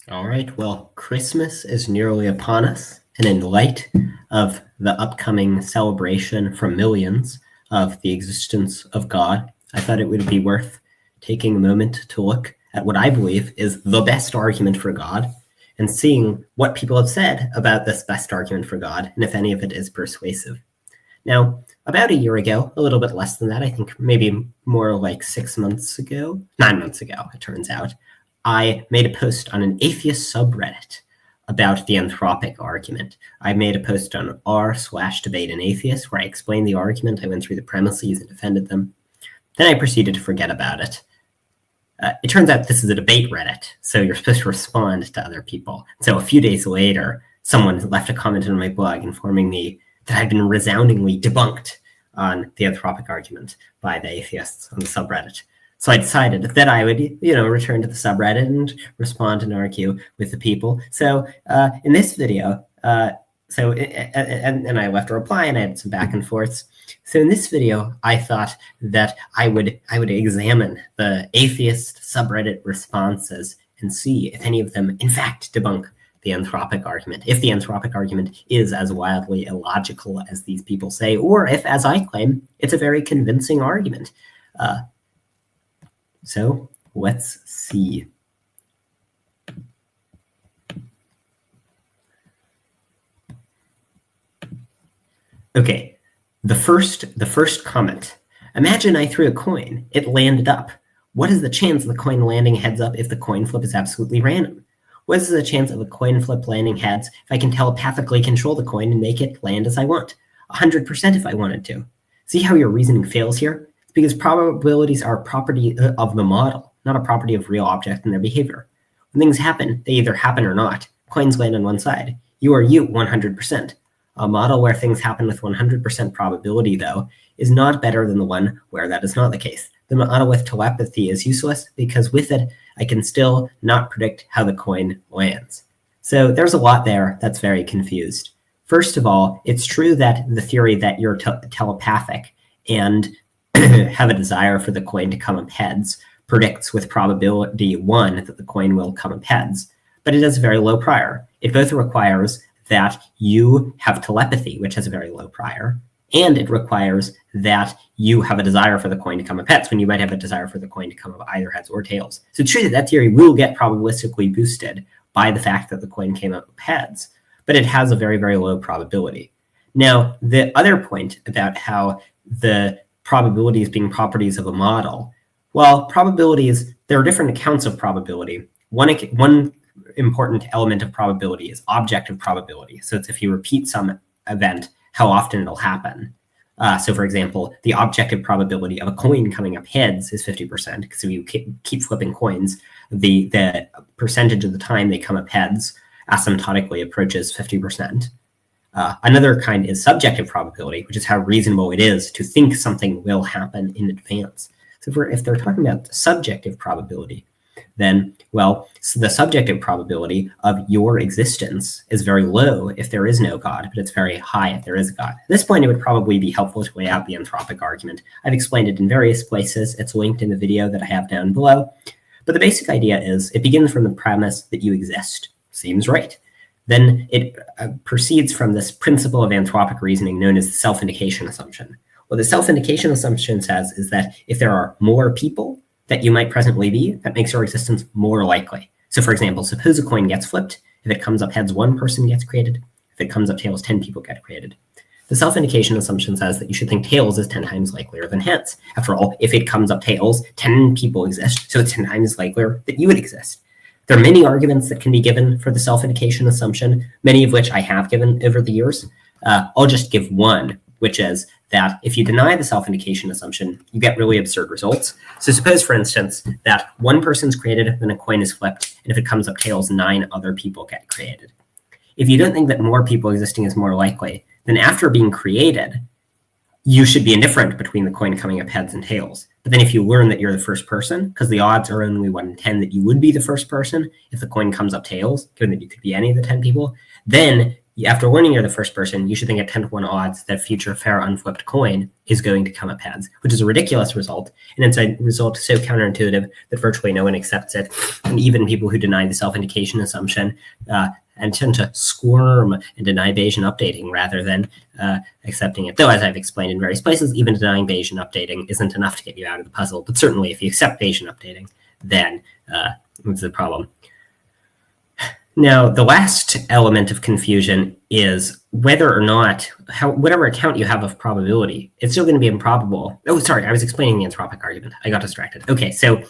All right, well, Christmas is nearly upon us, and in light of the upcoming celebration from millions of the existence of God, I thought it would be worth taking a moment to look at what I believe is the best argument for God and seeing what people have said about this best argument for God and if any of it is persuasive. Now, about a year ago, a little bit less than that, I think maybe more like 9 months ago, it turns out, I made a post on an atheist subreddit about the Anthropic argument. I made a post on r/debate an atheist where I explained the argument. I went through the premises and defended them. Then I proceeded to forget about it. It turns out this is a debate Reddit, so you're supposed to respond to other people. So a few days later, someone left a comment on my blog informing me that I'd been resoundingly debunked on the Anthropic argument by the atheists on the subreddit. So I decided that I would, return to the subreddit and respond and argue with the people. So in this video, and I left a reply and I had some back and forths. So in this video, I thought that I would examine the atheist subreddit responses and see if any of them, in fact, debunk the Anthropic argument, if the Anthropic argument is as wildly illogical as these people say, or if, as I claim, it's a very convincing argument. So let's see. Okay, the first comment. Imagine I threw a coin. It landed up. What is the chance of the coin landing heads up if the coin flip is absolutely random? What is the chance of a coin flip landing heads if I can telepathically control the coin and make it land as I want? 100% if I wanted to. See how your reasoning fails here? It's because probabilities are a property of the model, not a property of real objects and their behavior. When things happen, they either happen or not. Coins land on one side. You are you 100%. A model where things happen with 100% probability, though, is not better than the one where that is not the case. The model with telepathy is useless because with it, I can still not predict how the coin lands. So there's a lot there that's very confused. First of all, it's true that the theory that you're telepathic and have a desire for the coin to come up heads predicts with probability 1 that the coin will come up heads, but it has a very low prior. It both requires that you have telepathy, which has a very low prior, and it requires that you have a desire for the coin to come up heads when you might have a desire for the coin to come up either heads or tails. So it's true that that theory will get probabilistically boosted by the fact that the coin came up heads, but it has a very, very low probability. Now, the other point about how the probabilities being properties of a model, well, probabilities, there are different accounts of probability. One important element of probability is objective probability. So it's if you repeat some event, how often it'll happen. So for example, the objective probability of a coin coming up heads is 50%, because if you keep flipping coins, the percentage of the time they come up heads asymptotically approaches 50%. Another kind is subjective probability, which is how reasonable it is to think something will happen in advance. So if they're talking about the subjective probability, then, well, so the subjective probability of your existence is very low if there is no God, but it's very high if there is a God. At this point, it would probably be helpful to lay out the Anthropic argument. I've explained it in various places. It's linked in the video that I have down below. But the basic idea is it begins from the premise that you exist. Seems right. Then it proceeds from this principle of anthropic reasoning known as the self-indication assumption. What the self-indication assumption says is that if there are more people that you might presently be, that makes your existence more likely. So for example, suppose a coin gets flipped. If it comes up heads, 1 person gets created. If it comes up tails, 10 people get created. The self-indication assumption says that you should think tails is 10 times likelier than heads. After all, if it comes up tails, 10 people exist, so it's 10 times likelier that you would exist. There are many arguments that can be given for the self-indication assumption, many of which I have given over the years. I'll just give one, which is that if you deny the self-indication assumption, you get really absurd results. So suppose, for instance, that 1 person's created, then a coin is flipped, and if it comes up tails, 9 other people get created. If you don't think that more people existing is more likely, then after being created, you should be indifferent between the coin coming up heads and tails. But then if you learn that you're the first person, because the odds are only 1 in 10 that you would be the first person if the coin comes up tails, given that you could be any of the 10 people, then after learning you're the first person, you should think at 10 to 1 odds that future fair unflipped coin is going to come up heads, which is a ridiculous result. And it's a result so counterintuitive that virtually no one accepts it. And even people who deny the self-indication assumption and tend to squirm and deny Bayesian updating rather than accepting it. Though, as I've explained in various places, even denying Bayesian updating isn't enough to get you out of the puzzle. But certainly if you accept Bayesian updating, then it's the problem. Now, the last element of confusion is whether or not, whatever account you have of probability, it's still going to be improbable. Oh, sorry, I was explaining the anthropic argument. I got distracted. Okay, so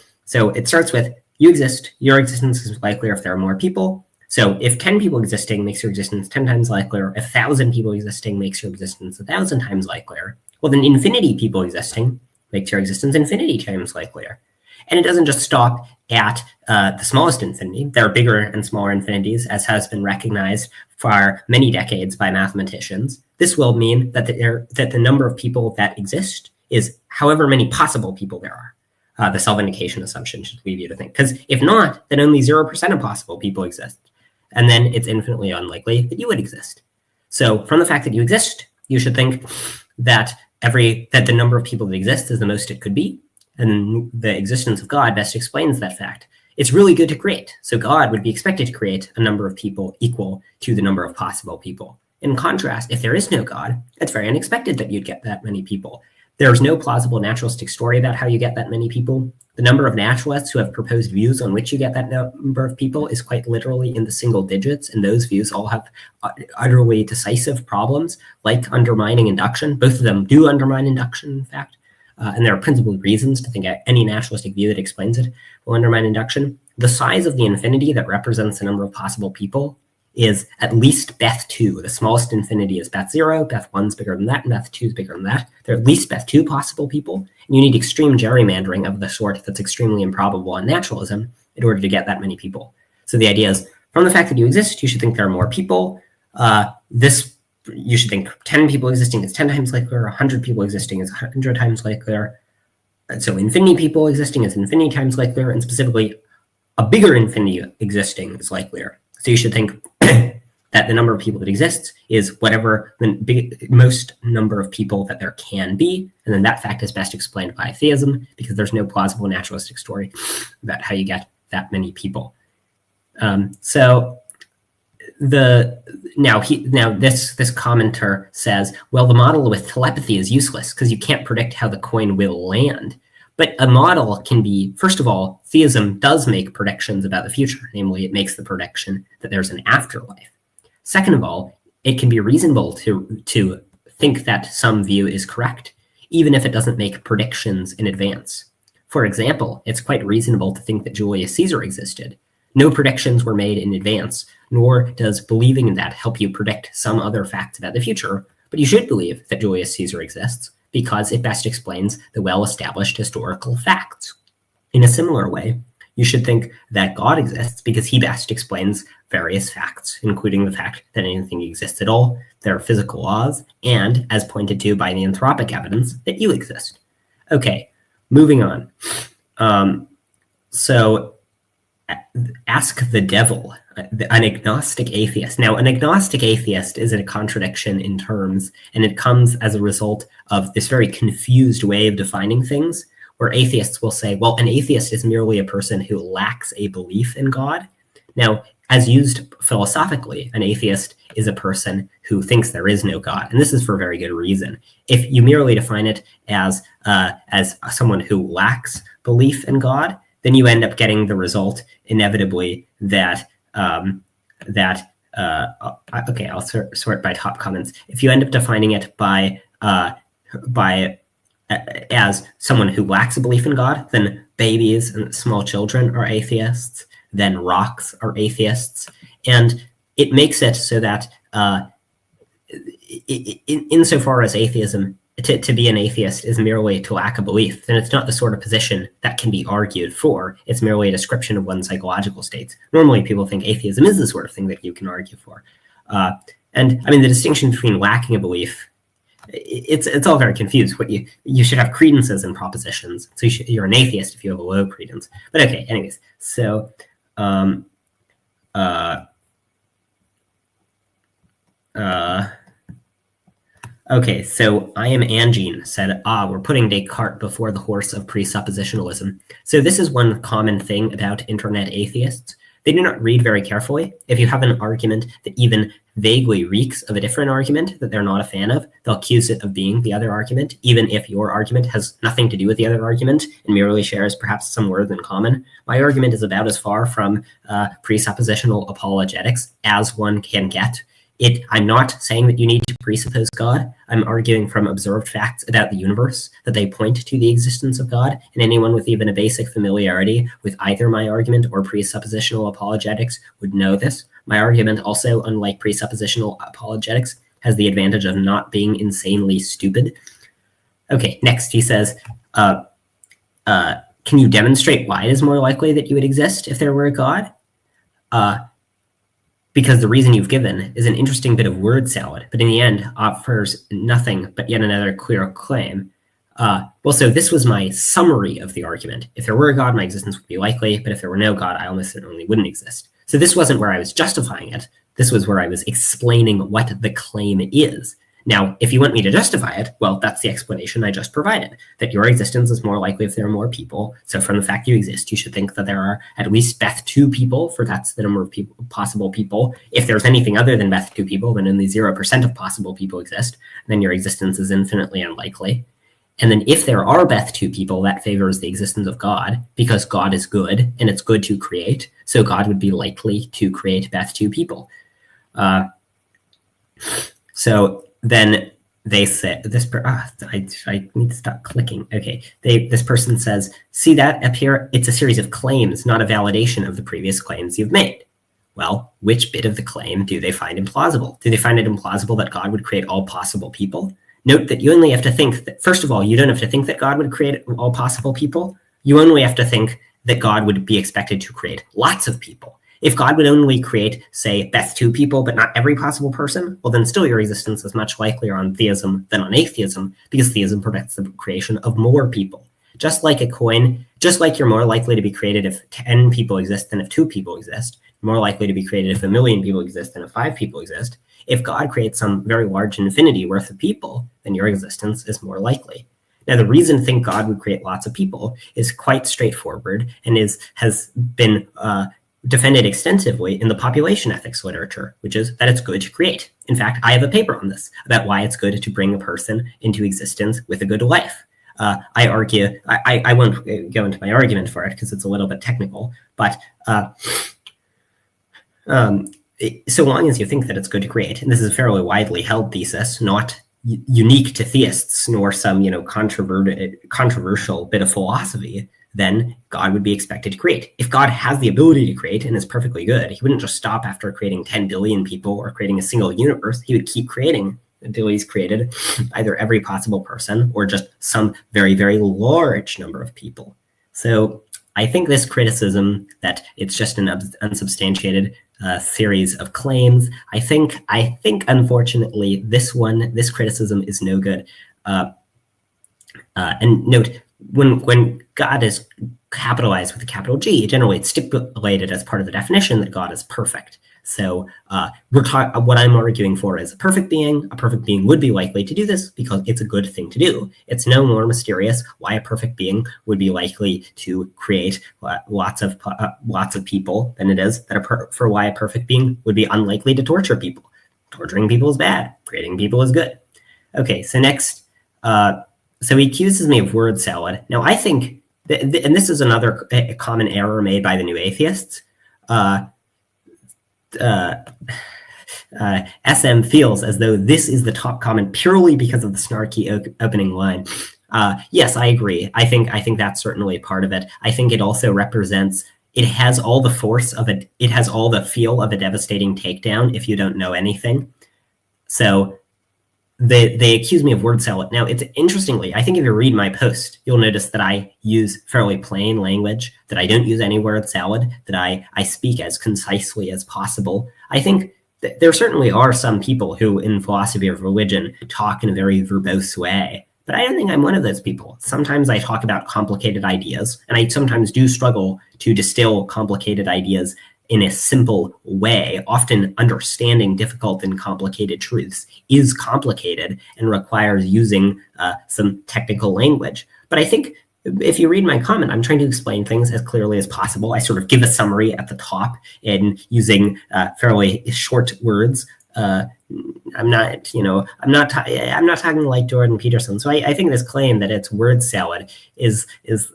it starts with you exist. Your existence is likelier if there are more people. So if 10 people existing makes your existence 10 times likelier, if 1,000 people existing makes your existence 1,000 times likelier, well, then infinity people existing makes your existence infinity times likelier. And it doesn't just stop at the smallest infinity. There are bigger and smaller infinities, as has been recognized for many decades by mathematicians. This will mean that the number of people that exist is however many possible people there are. The self-indication assumption should leave you to think. Because if not, then only 0% of possible people exist. And then it's infinitely unlikely that you would exist. So from the fact that you exist, you should think that the number of people that exist is the most it could be. And the existence of God best explains that fact. It's really good to create. So God would be expected to create a number of people equal to the number of possible people. In contrast, if there is no God, it's very unexpected that you'd get that many people. There's no plausible naturalistic story about how you get that many people. The number of naturalists who have proposed views on which you get that number of people is quite literally in the single digits, and those views all have utterly decisive problems, like undermining induction. Both of them do undermine induction, in fact. And there are principal reasons to think any naturalistic view that explains it will undermine induction. The size of the infinity that represents the number of possible people is at least Beth2. The smallest infinity is Beth0, Beth1 is bigger than that, and Beth2 is bigger than that. There are at least Beth2 possible people, and you need extreme gerrymandering of the sort that's extremely improbable in naturalism in order to get that many people. So the idea is, from the fact that you exist, you should think there are more people. You should think 10 people existing is 10 times likelier, 100 people existing is 100 times likelier. And so infinity people existing is infinity times likelier, and specifically a bigger infinity existing is likelier. So you should think that the number of people that exists is whatever the most number of people that there can be, and then that fact is best explained by theism, because there's no plausible naturalistic story about how you get that many people. This commenter says, well, the model with telepathy is useless because you can't predict how the coin will land. But a model can be, first of all, theism does make predictions about the future. Namely, it makes the prediction that there's an afterlife. Second of all, it can be reasonable to think that some view is correct, even if it doesn't make predictions in advance. For example, it's quite reasonable to think that Julius Caesar existed. No predictions were made in advance, nor does believing in that help you predict some other facts about the future, but you should believe that Julius Caesar exists because it best explains the well-established historical facts. In a similar way, you should think that God exists because he best explains various facts, including the fact that anything exists at all, there are physical laws, and, as pointed to by the anthropic evidence, that you exist. Okay, moving on. So ask the devil, an agnostic atheist. Now, an agnostic atheist is a contradiction in terms, and it comes as a result of this very confused way of defining things, where atheists will say, well, an atheist is merely a person who lacks a belief in God. Now, as used philosophically, an atheist is a person who thinks there is no God, and this is for very good reason. If you merely define it as someone who lacks belief in God, then you end up getting the result inevitably that okay, I'll sort by top comments. If you end up defining it as someone who lacks a belief in God, then babies and small children are atheists, then rocks are atheists, and it makes it so that insofar as atheism, to be an atheist is merely to lack a belief, then it's not the sort of position that can be argued for. It's merely a description of one's psychological states. Normally, people think atheism is the sort of thing that you can argue for. And I mean, the distinction between lacking a belief, it's all very confused. What you should have credences and propositions. So you're an atheist if you have a low credence. But okay, anyways, so Okay, so I am Angine said, we're putting Descartes before the horse of presuppositionalism. So this is one common thing about internet atheists. They do not read very carefully. If you have an argument that even vaguely reeks of a different argument that they're not a fan of, they'll accuse it of being the other argument, even if your argument has nothing to do with the other argument and merely shares perhaps some words in common. My argument is about as far from presuppositional apologetics as one can get. I'm not saying that you need to presuppose God. I'm arguing from observed facts about the universe that they point to the existence of God, and anyone with even a basic familiarity with either my argument or presuppositional apologetics would know this. My argument also, unlike presuppositional apologetics, has the advantage of not being insanely stupid. Okay, next he says, can you demonstrate why it is more likely that you would exist if there were a God? Because the reason you've given is an interesting bit of word salad, but in the end offers nothing but yet another clear claim. Well, so this was my summary of the argument. If there were a God, my existence would be likely, but if there were no God, I almost certainly wouldn't exist. So this wasn't where I was justifying it. This was where I was explaining what the claim is. Now, if you want me to justify it, well, that's the explanation I just provided, that your existence is more likely if there are more people. So from the fact you exist, you should think that there are at least Beth2 people, for that's the number of possible people. If there's anything other than Beth2 people, then only 0% of possible people exist, then your existence is infinitely unlikely. And then if there are Beth2 people, that favors the existence of God, because God is good, and it's good to create, so God would be likely to create Beth2 people. So then they say, I need to stop clicking. Okay, this person says, see that up here? It's a series of claims, not a validation of the previous claims you've made. Well, which bit of the claim do they find implausible? Do they find it implausible that God would create all possible people? Note that you only have to think that, first of all, you don't have to think that God would create all possible people. You only have to think that God would be expected to create lots of people. If God would only create, say, Beth2 people, but not every possible person, well, then still your existence is much likelier on theism than on atheism, because theism prevents the creation of more people. Just like a coin, just like you're more likely to be created if 10 people exist than if 2 people exist, you're more likely to be created if 1 million people exist than if 5 people exist. If God creates some very large infinity worth of people, then your existence is more likely. Now, the reason to think God would create lots of people is quite straightforward and has been defended extensively in the population ethics literature, which is that it's good to create. In fact, I have a paper on this about why it's good to bring a person into existence with a good life. I argue, I won't go into my argument for it because it's a little bit technical, but so long as you think that it's good to create, and this is a fairly widely held thesis, not unique to theists, nor some controversial bit of philosophy, then God would be expected to create. If God has the ability to create and is perfectly good, he wouldn't just stop after creating 10 billion people or creating a single universe. He would keep creating until he's created either every possible person or just some very, very large number of people. So I think this criticism that it's just an unsubstantiated series of claims, I think unfortunately this criticism is no good. And note, when God is capitalized with a capital G, generally it's stipulated as part of the definition that God is perfect. So what I'm arguing for is a perfect being. A perfect being would be likely to do this because it's a good thing to do. It's no more mysterious why a perfect being would be likely to create lots of people than it is for why a perfect being would be unlikely to torture people. Torturing people is bad. Creating people is good. Okay, so next, so he accuses me of word salad. Now I think, and this is another common error made by the new atheists. SM feels as though this is the top comment purely because of the snarky opening line. Yes, I agree. I think that's certainly part of it. I think it also represents, it has all the force of it. It has all the feel of a devastating takedown if you don't know anything. So they accuse me of word salad. Now, it's interestingly, I think if you read my post, you'll notice that I use fairly plain language, that I don't use any word salad, that I speak as concisely as possible. I think that there certainly are some people who in philosophy of religion talk in a very verbose way, but I don't think I'm one of those people. Sometimes I talk about complicated ideas, and I sometimes do struggle to distill complicated ideas in a simple way. Often understanding difficult and complicated truths is complicated and requires using some technical language. But I think if you read my comment, I'm trying to explain things as clearly as possible. I sort of give a summary at the top in using fairly short words. I'm not talking like Jordan Peterson. So I think this claim that it's word salad is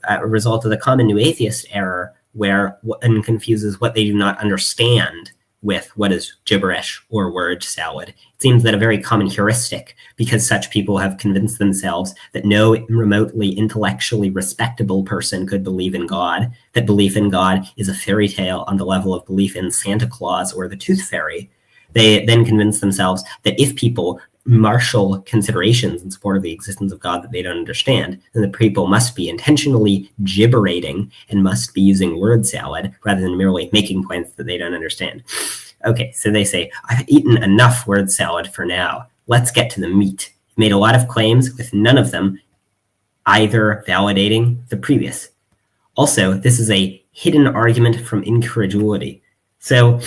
a result of the common new atheist error, where one confuses what they do not understand with what is gibberish or word salad. It seems that a very common heuristic, because such people have convinced themselves that no remotely intellectually respectable person could believe in God, that belief in God is a fairy tale on the level of belief in Santa Claus or the Tooth Fairy. They then convince themselves that if people marshal considerations in support of the existence of God that they don't understand, then the people must be intentionally gibberating and must be using word salad rather than merely making points that they don't understand. Okay, so they say, I've eaten enough word salad for now. Let's get to the meat. Made a lot of claims with none of them either validating the previous. Also, this is a hidden argument from incredulity. So,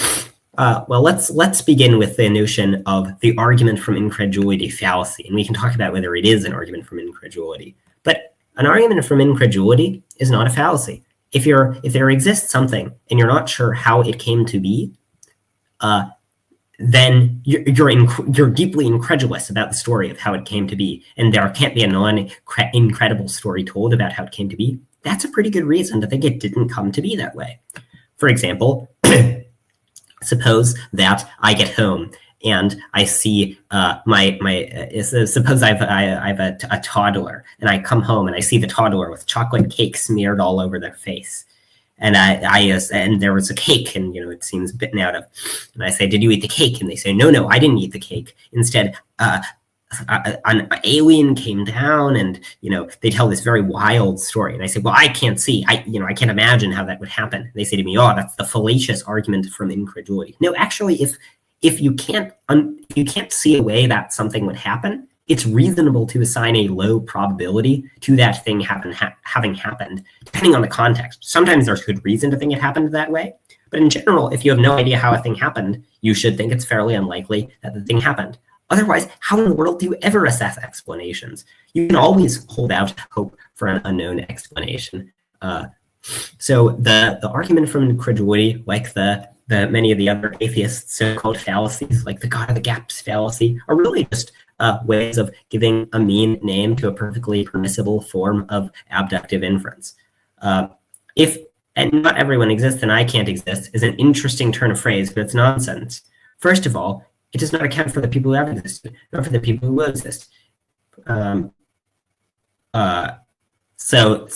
well, let's begin with the notion of the argument from incredulity fallacy, and we can talk about whether it is an argument from incredulity. But an argument from incredulity is not a fallacy. If there exists something and you're not sure how it came to be, then you're deeply incredulous about the story of how it came to be, and there can't be a non-incredible story told about how it came to be. That's a pretty good reason to think it didn't come to be that way. For example, suppose that I get home and I see suppose I've a toddler, and I come home and I see the toddler with chocolate cake smeared all over their face, and and there was a cake, and it seems bitten out of, and I say, "Did you eat the cake?" And they say, "No, I didn't eat the cake. Instead, an alien came down," and they tell this very wild story, and I say, well, I can't see, I can't imagine how that would happen. And they say to me, oh, that's the fallacious argument from incredulity. No, actually, if you can't see a way that something would happen, it's reasonable to assign a low probability to that thing having happened, depending on the context. Sometimes there's good reason to think it happened that way, but in general, if you have no idea how a thing happened, you should think it's fairly unlikely that the thing happened. Otherwise, how in the world do you ever assess explanations? You can always hold out hope for an unknown explanation. So the argument from incredulity, like the many of the other atheist so-called fallacies, like the God of the Gaps fallacy, are really just ways of giving a mean name to a perfectly permissible form of abductive inference. If and not everyone exists and I can't exist is an interesting turn of phrase, but it's nonsense. First of all, it does not account for the people who have existed, nor for the people who will exist. So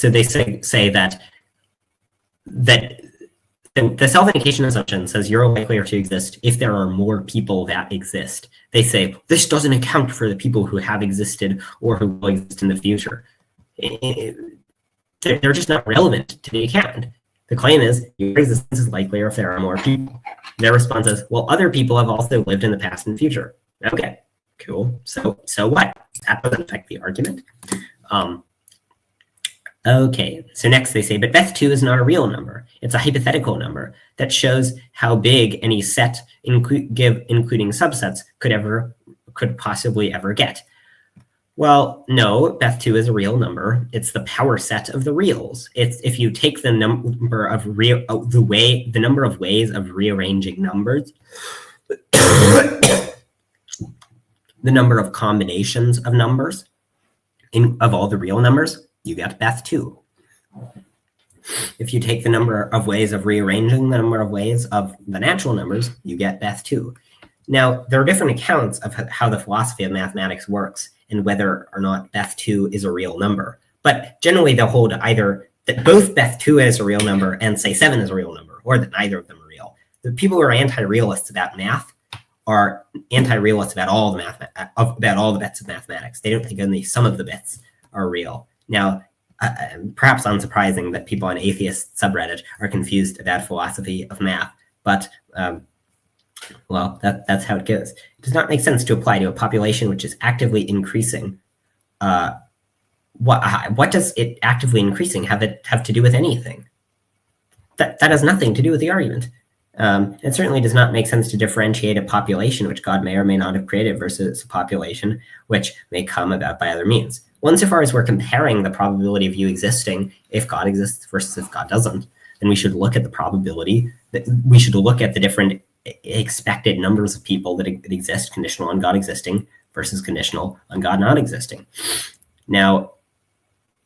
they say that the self-indication assumption says you're likelier to exist if there are more people that exist. They say this doesn't account for the people who have existed or who will exist in the future. They're just not relevant to the account. The claim is your existence is likelier if there are more people. Their response is, well, other people have also lived in the past and future. Okay, cool. So what? That doesn't affect the argument. Okay, so next they say, but Beth2 is not a real number. It's a hypothetical number that shows how big any set, including subsets, could possibly ever get. Well, no, Beth2 is a real number. It's the power set of the reals. It's if you take the number of the number of ways of rearranging numbers, the number of combinations of numbers of all the real numbers, you get Beth2. If you take the number of ways of rearranging the number of ways of the natural numbers, you get Beth2. Now, there are different accounts of how the philosophy of mathematics works and whether or not Beth2 is a real number. But generally, they'll hold either that both Beth2 is a real number and say 7 is a real number, or that neither of them are real. The people who are anti-realists about math are anti-realists about all the bits of mathematics. They don't think only some of the bits are real. Now, perhaps unsurprising that people on atheist subreddit are confused about philosophy of math, but well, that's how it goes. It does not make sense to apply to a population which is actively increasing. What does it actively increasing have to do with anything? That has nothing to do with the argument. It certainly does not make sense to differentiate a population which God may or may not have created versus a population which may come about by other means. Well, insofar as we're comparing the probability of you existing if God exists versus if God doesn't, then we should look at the probability, that we should look at the different expected numbers of people that exist conditional on God existing versus conditional on God not existing. Now,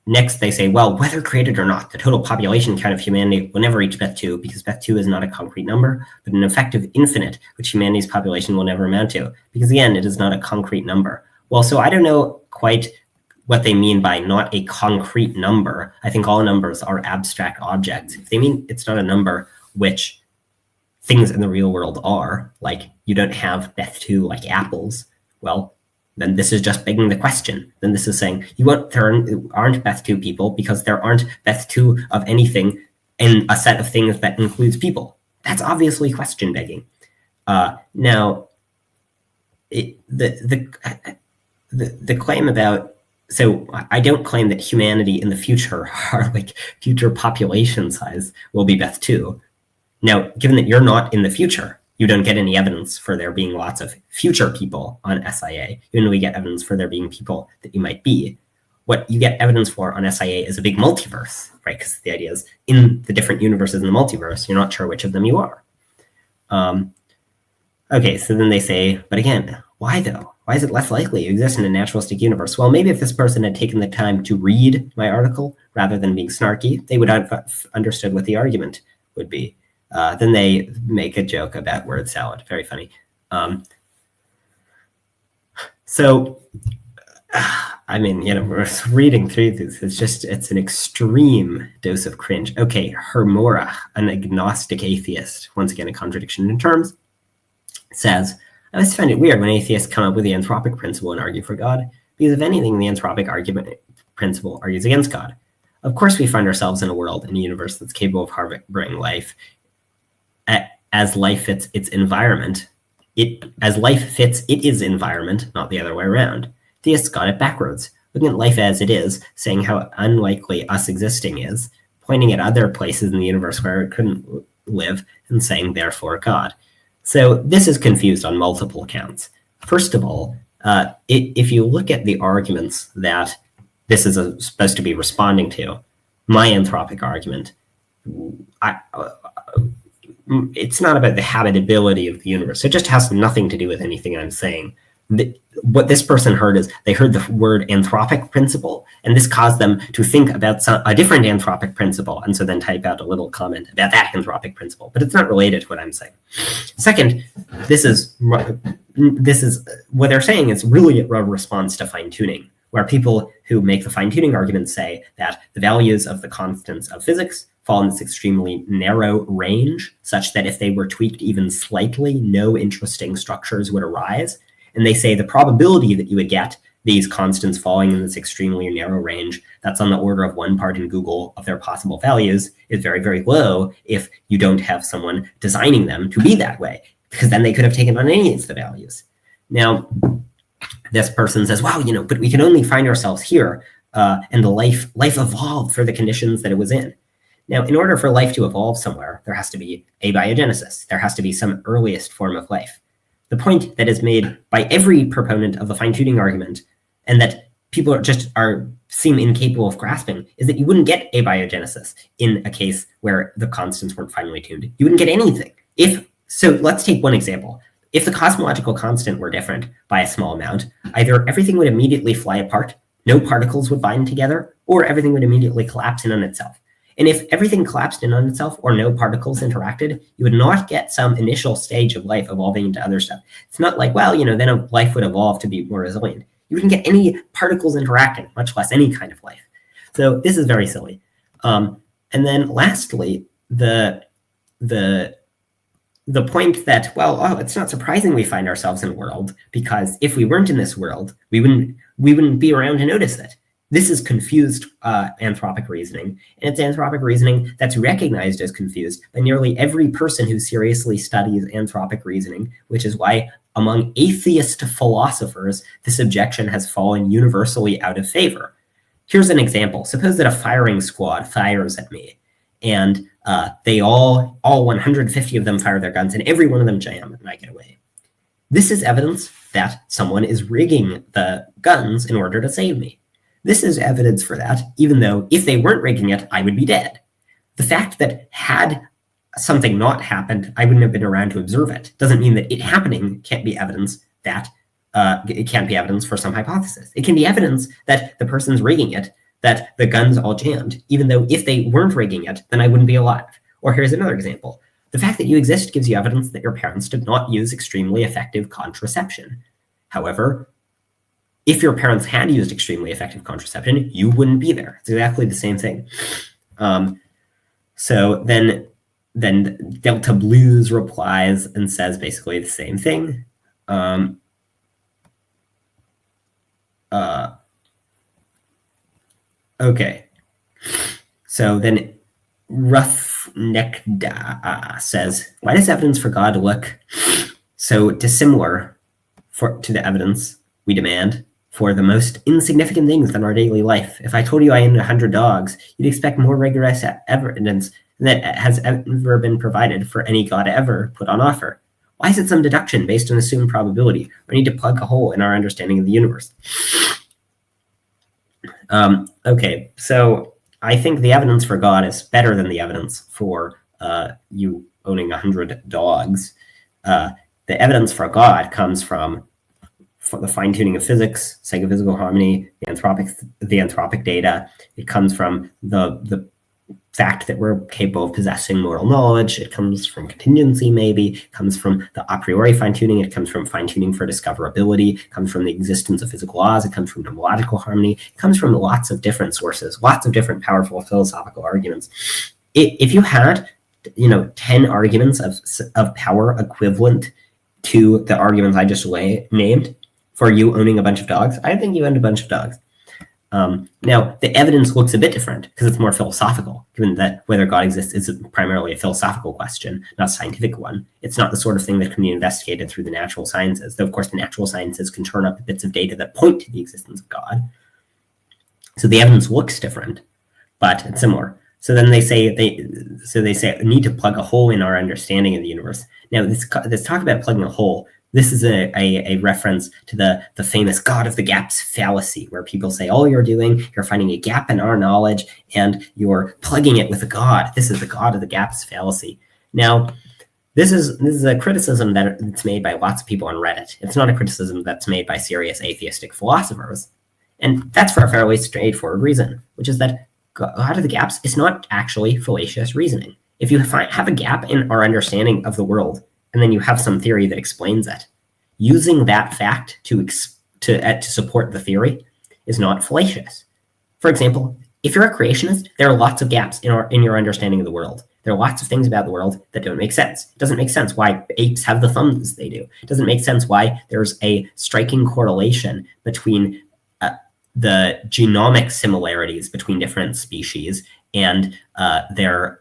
next they say, well, whether created or not, the total population count of humanity will never reach Beth2 because Beth2 is not a concrete number, but an effective infinite, which humanity's population will never amount to, because again, it is not a concrete number. Well, so I don't know quite what they mean by not a concrete number. I think all numbers are abstract objects. If they mean it's not a number, which things in the real world are, like you don't have Beth2 like apples, well, then this is just begging the question. Then this is saying there aren't Beth2 people because there aren't Beth2 of anything in a set of things that includes people. That's obviously question begging. Now, the claim about, so I don't claim that humanity in the future, our like future population size will be Beth2. Now, given that you're not in the future, you don't get any evidence for there being lots of future people on SIA. You only get evidence for there being people that you might be. What you get evidence for on SIA is a big multiverse, right? Because the idea is in the different universes in the multiverse, you're not sure which of them you are. Okay, so then they say, but again, why though? Why is it less likely to exist in a naturalistic universe? Well, maybe if this person had taken the time to read my article rather than being snarky, they would have understood what the argument would be. Then they make a joke about word salad. Very funny. I mean, we're reading through this. It's an extreme dose of cringe. Okay, Hermora, an agnostic atheist, once again, a contradiction in terms, says, I always find it weird when atheists come up with the anthropic principle and argue for God, because if anything, the anthropic argument principle argues against God. Of course, we find ourselves in a world, in a universe that's capable of harboring life, as life fits its environment. As life fits its environment, not the other way around. Theists got it backwards, looking at life as it is, saying how unlikely us existing is, pointing at other places in the universe where it couldn't live, and saying, therefore, God. So this is confused on multiple counts. First of all, if you look at the arguments that this is supposed to be responding to, my anthropic argument, it's not about the habitability of the universe. It just has nothing to do with anything I'm saying. What this person heard is they heard the word anthropic principle, and this caused them to think about a different anthropic principle, and so then type out a little comment about that anthropic principle. But it's not related to what I'm saying. Second, this is what they're saying is really a response to fine-tuning, where people who make the fine-tuning argument say that the values of the constants of physics fall in this extremely narrow range, such that if they were tweaked even slightly, no interesting structures would arise. And they say the probability that you would get these constants falling in this extremely narrow range, that's on the order of 1 part in Google of their possible values, is very, very low if you don't have someone designing them to be that way, because then they could have taken on any of the values. Now, this person says, wow, but we can only find ourselves here, and the life evolved for the conditions that it was in. Now, in order for life to evolve somewhere, there has to be abiogenesis. There has to be some earliest form of life. The point that is made by every proponent of the fine-tuning argument, and that people seem incapable of grasping, is that you wouldn't get abiogenesis in a case where the constants weren't finely tuned. You wouldn't get anything. So let's take one example. If the cosmological constant were different by a small amount, either everything would immediately fly apart, no particles would bind together, or everything would immediately collapse in on itself. And if everything collapsed in on itself or no particles interacted, you would not get some initial stage of life evolving into other stuff. It's not like, well, then life would evolve to be more resilient. You wouldn't get any particles interacting, much less any kind of life. So this is very silly. And then lastly, the point that, it's not surprising we find ourselves in a world, because if we weren't in this world, we wouldn't be around to notice it. This is confused anthropic reasoning, and it's anthropic reasoning that's recognized as confused by nearly every person who seriously studies anthropic reasoning, which is why among atheist philosophers, this objection has fallen universally out of favor. Here's an example. Suppose that a firing squad fires at me, and They all 150 of them fire their guns, and every one of them jam, and I get away. This is evidence that someone is rigging the guns in order to save me. This is evidence for that, even though if they weren't rigging it, I would be dead. The fact that had something not happened, I wouldn't have been around to observe it, doesn't mean that it happening can't be evidence that it can't be evidence for some hypothesis. It can be evidence that the person's rigging it, that the guns all jammed, even though if they weren't rigging it, then I wouldn't be alive. Or here's another example. The fact that you exist gives you evidence that your parents did not use extremely effective contraception. However, if your parents had used extremely effective contraception, you wouldn't be there. It's exactly the same thing. So then Delta Blues replies and says basically the same thing. Okay. So then Roughneck says, why does evidence for God look so dissimilar to the evidence we demand for the most insignificant things in our daily life? If I told you I owned 100 dogs, you'd expect more rigorous evidence that has ever been provided for any God ever put on offer. Why is it some deduction based on assumed probability? We need to plug a hole in our understanding of the universe. Okay, so I think the evidence for God is better than the evidence for you owning 100 dogs. The evidence for God comes from the fine-tuning of physics, psychophysical harmony, the anthropic data. It comes from the fact that we're capable of possessing moral knowledge. It comes from contingency, maybe. It comes from the a priori fine-tuning. It comes from fine-tuning for discoverability. It comes from the existence of physical laws. It comes from nomological harmony. It comes from lots of different sources, lots of different powerful philosophical arguments. If you had, 10 arguments of power equivalent to the arguments I just named for you owning a bunch of dogs, I think you owned a bunch of dogs. Now, the evidence looks a bit different because it's more philosophical, given that whether God exists is primarily a philosophical question, not a scientific one. It's not the sort of thing that can be investigated through the natural sciences, though, of course, the natural sciences can turn up bits of data that point to the existence of God. So the evidence looks different, but it's similar. So then they say need to plug a hole in our understanding of the universe. Now, this talk about plugging a hole, this is a reference to the famous God of the gaps fallacy, where people say, all you're doing, you're finding a gap in our knowledge and you're plugging it with a God. This is the God of the gaps fallacy. Now, this is a criticism that's made by lots of people on Reddit. It's not a criticism that's made by serious atheistic philosophers. And that's for a fairly straightforward reason, which is that God of the gaps is not actually fallacious reasoning. If you have a gap in our understanding of the world, and then you have some theory that explains it, using that fact to support the theory is not fallacious. For example, if you're a creationist, there are lots of gaps in your understanding of the world. There are lots of things about the world that don't make sense. It doesn't make sense why apes have the thumbs they do. It doesn't make sense why there's a striking correlation between the genomic similarities between different species and that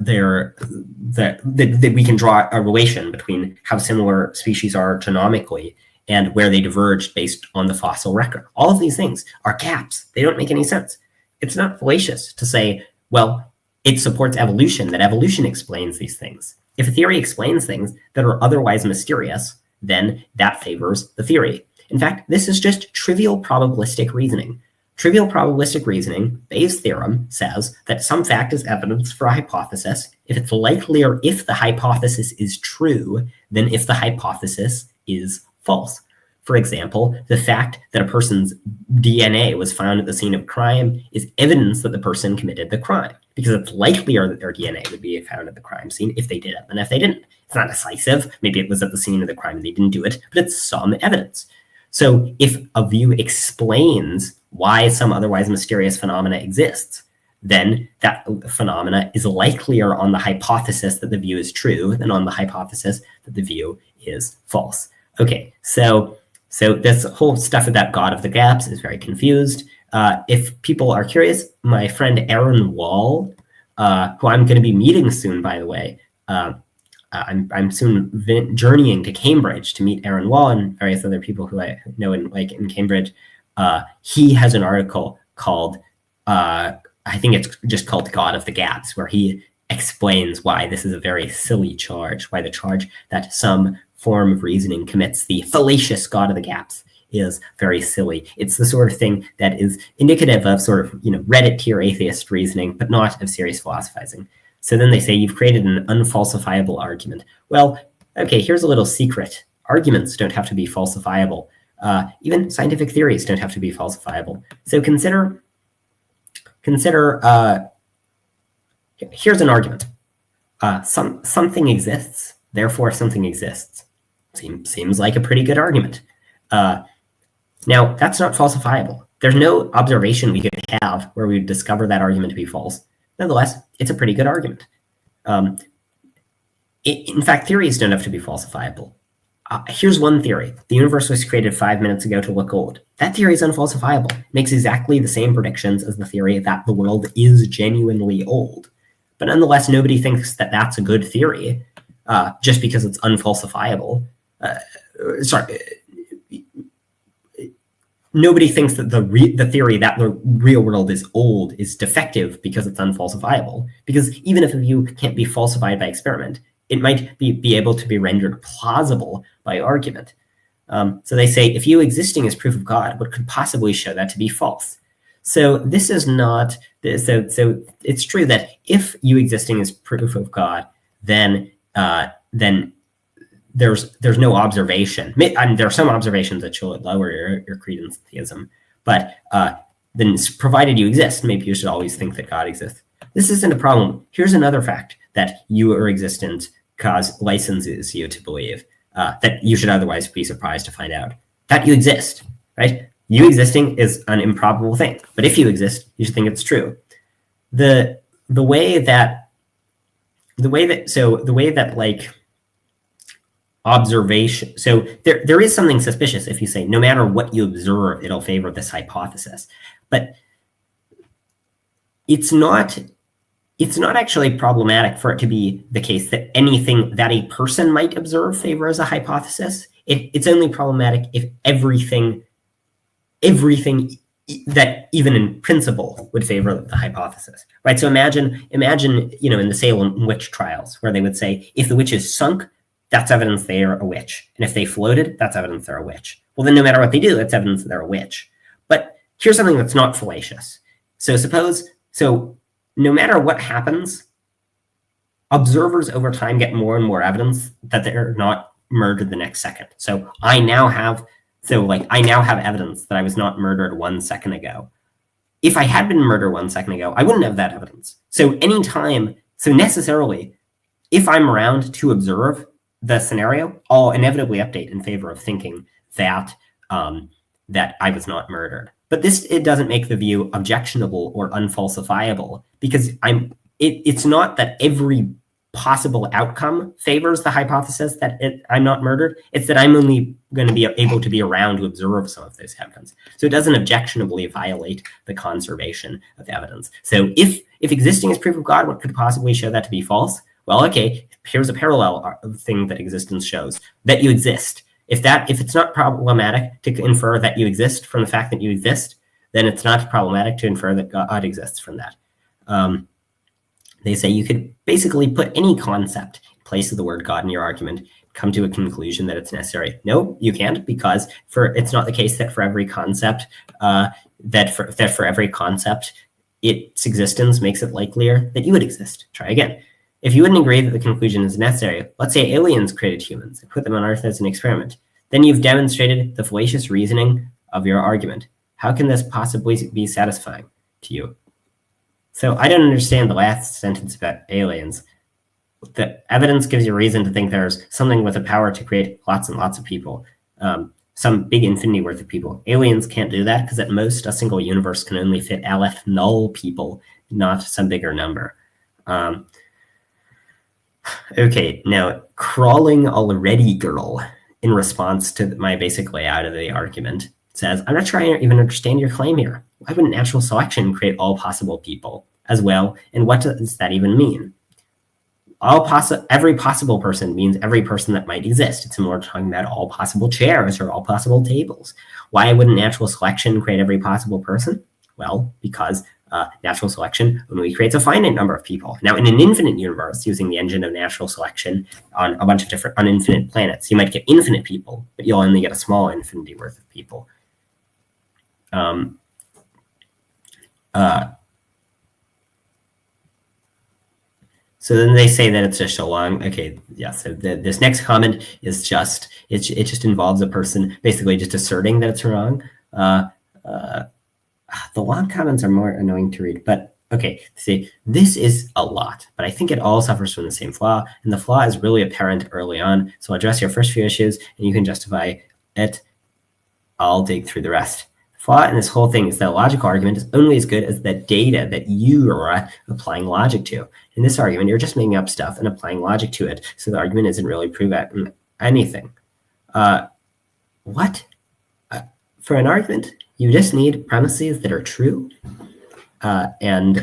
we can draw a relation between how similar species are genomically and where they diverged based on the fossil record. All of these things are gaps. They don't make any sense. It's not fallacious to say, well, it supports evolution, that evolution explains these things. If a theory explains things that are otherwise mysterious, then that favors the theory. In fact, this is just trivial probabilistic reasoning. Trivial probabilistic reasoning, Bayes' theorem, says that some fact is evidence for a hypothesis if it's likelier if the hypothesis is true than if the hypothesis is false. For example, the fact that a person's DNA was found at the scene of crime is evidence that the person committed the crime, because it's likelier that their DNA would be found at the crime scene if they did it than if they didn't. It's not decisive. Maybe it was at the scene of the crime and they didn't do it, but it's some evidence. So if a view explains why some otherwise mysterious phenomena exists, then that phenomena is likelier on the hypothesis that the view is true than on the hypothesis that the view is false. Okay, so this whole stuff about God of the gaps is very confused. If people are curious, my friend Aaron Wall, who I'm going to be meeting soon, by the way, I'm soon journeying to Cambridge to meet Aaron Wall and various other people who I know in Cambridge. He has an article called, I think it's just called God of the Gaps, where he explains why this is a very silly charge, why the charge that some form of reasoning commits the fallacious God of the gaps is very silly. It's the sort of thing that is indicative of sort of, Reddit tier atheist reasoning, but not of serious philosophizing. So then they say you've created an unfalsifiable argument. Well, okay, here's a little secret. Arguments don't have to be falsifiable. Even scientific theories don't have to be falsifiable. So consider here's an argument. Something exists, therefore something exists. Seems like a pretty good argument. Now, that's not falsifiable. There's no observation we could have where we would discover that argument to be false. Nonetheless, it's a pretty good argument. In fact, theories don't have to be falsifiable. Here's one theory. The universe was created 5 minutes ago to look old. That theory is unfalsifiable. It makes exactly the same predictions as the theory that the world is genuinely old. But nonetheless, nobody thinks that that's a good theory just because it's unfalsifiable. Nobody thinks that the theory that the real world is old is defective because it's unfalsifiable. Because even if a view can't be falsified by experiment, it might be able to be rendered plausible by argument. So they say, if you existing is proof of God, what could possibly show that to be false? So this is not, so it's true that if you existing is proof of God, then there's no observation. I mean, there are some observations that show it lower your credence in theism, but then provided you exist, maybe you should always think that God exists. This isn't a problem. Here's another fact that you are existent licenses you to believe that you should otherwise be surprised to find out. That you exist, right? You existing is an improbable thing, but if you exist, you should think it's true. The way that like observation, so there is something suspicious if you say no matter what you observe, it'll favor this hypothesis, but it's not actually problematic for it to be the case that anything that a person might observe favors a hypothesis. It's only problematic if everything that even in principle would favor the hypothesis, right? So imagine, in the Salem witch trials where they would say, if the witch is sunk, that's evidence they are a witch. And if they floated, that's evidence they're a witch. Well, then no matter what they do, that's evidence that they're a witch. But here's something that's not fallacious. So no matter what happens, observers over time get more and more evidence that they're not murdered the next second. So I now have evidence that I was not murdered 1 second ago. If I had been murdered 1 second ago, I wouldn't have that evidence. So necessarily, if I'm around to observe the scenario, I'll inevitably update in favor of thinking that that I was not murdered. But it doesn't make the view objectionable or unfalsifiable, because it's not that every possible outcome favors the hypothesis that I'm not murdered. It's that I'm only going to be able to be around to observe some of those outcomes. So it doesn't objectionably violate the conservation of evidence. So if existing is proof of God, what could possibly show that to be false? Well, okay, here's a parallel thing that existence shows, that you exist. If it's not problematic to infer that you exist from the fact that you exist, then it's not problematic to infer that God exists from that. They say you could basically put any concept in place of the word God in your argument, come to a conclusion that it's necessary. No, you can't, because it's not the case that for every concept, its existence makes it likelier that you would exist. Try again. If you wouldn't agree that the conclusion is necessary, let's say aliens created humans and put them on Earth as an experiment, then you've demonstrated the fallacious reasoning of your argument. How can this possibly be satisfying to you? So I don't understand the last sentence about aliens. The evidence gives you reason to think there's something with the power to create lots and lots of people, some big infinity worth of people. Aliens can't do that because at most a single universe can only fit Aleph null people, not some bigger number. Okay, now crawling already girl, in response to my basic layout of the argument, says, I'm not trying to even understand your claim here. Why wouldn't natural selection create all possible people as well? And what does that even mean? Every possible person means every person that might exist. It's more talking about all possible chairs or all possible tables. Why wouldn't natural selection create every possible person? Well, because natural selection only creates a finite number of people. Now, in an infinite universe, using the engine of natural selection on a bunch of different uninfinite planets, you might get infinite people, but you'll only get a small infinity worth of people. So then they say that it's just a long, okay, yeah, so this next comment is just, it just involves a person basically just asserting that it's wrong. The long comments are more annoying to read, but okay, see, this is a lot, but I think it all suffers from the same flaw, and the flaw is really apparent early on, so I'll address your first few issues, and you can justify it. I'll dig through the rest. Flaw in this whole thing is that a logical argument is only as good as the data that you are applying logic to. In this argument, you're just making up stuff and applying logic to it, so the argument isn't really proving anything. What? For an argument, you just need premises that are true and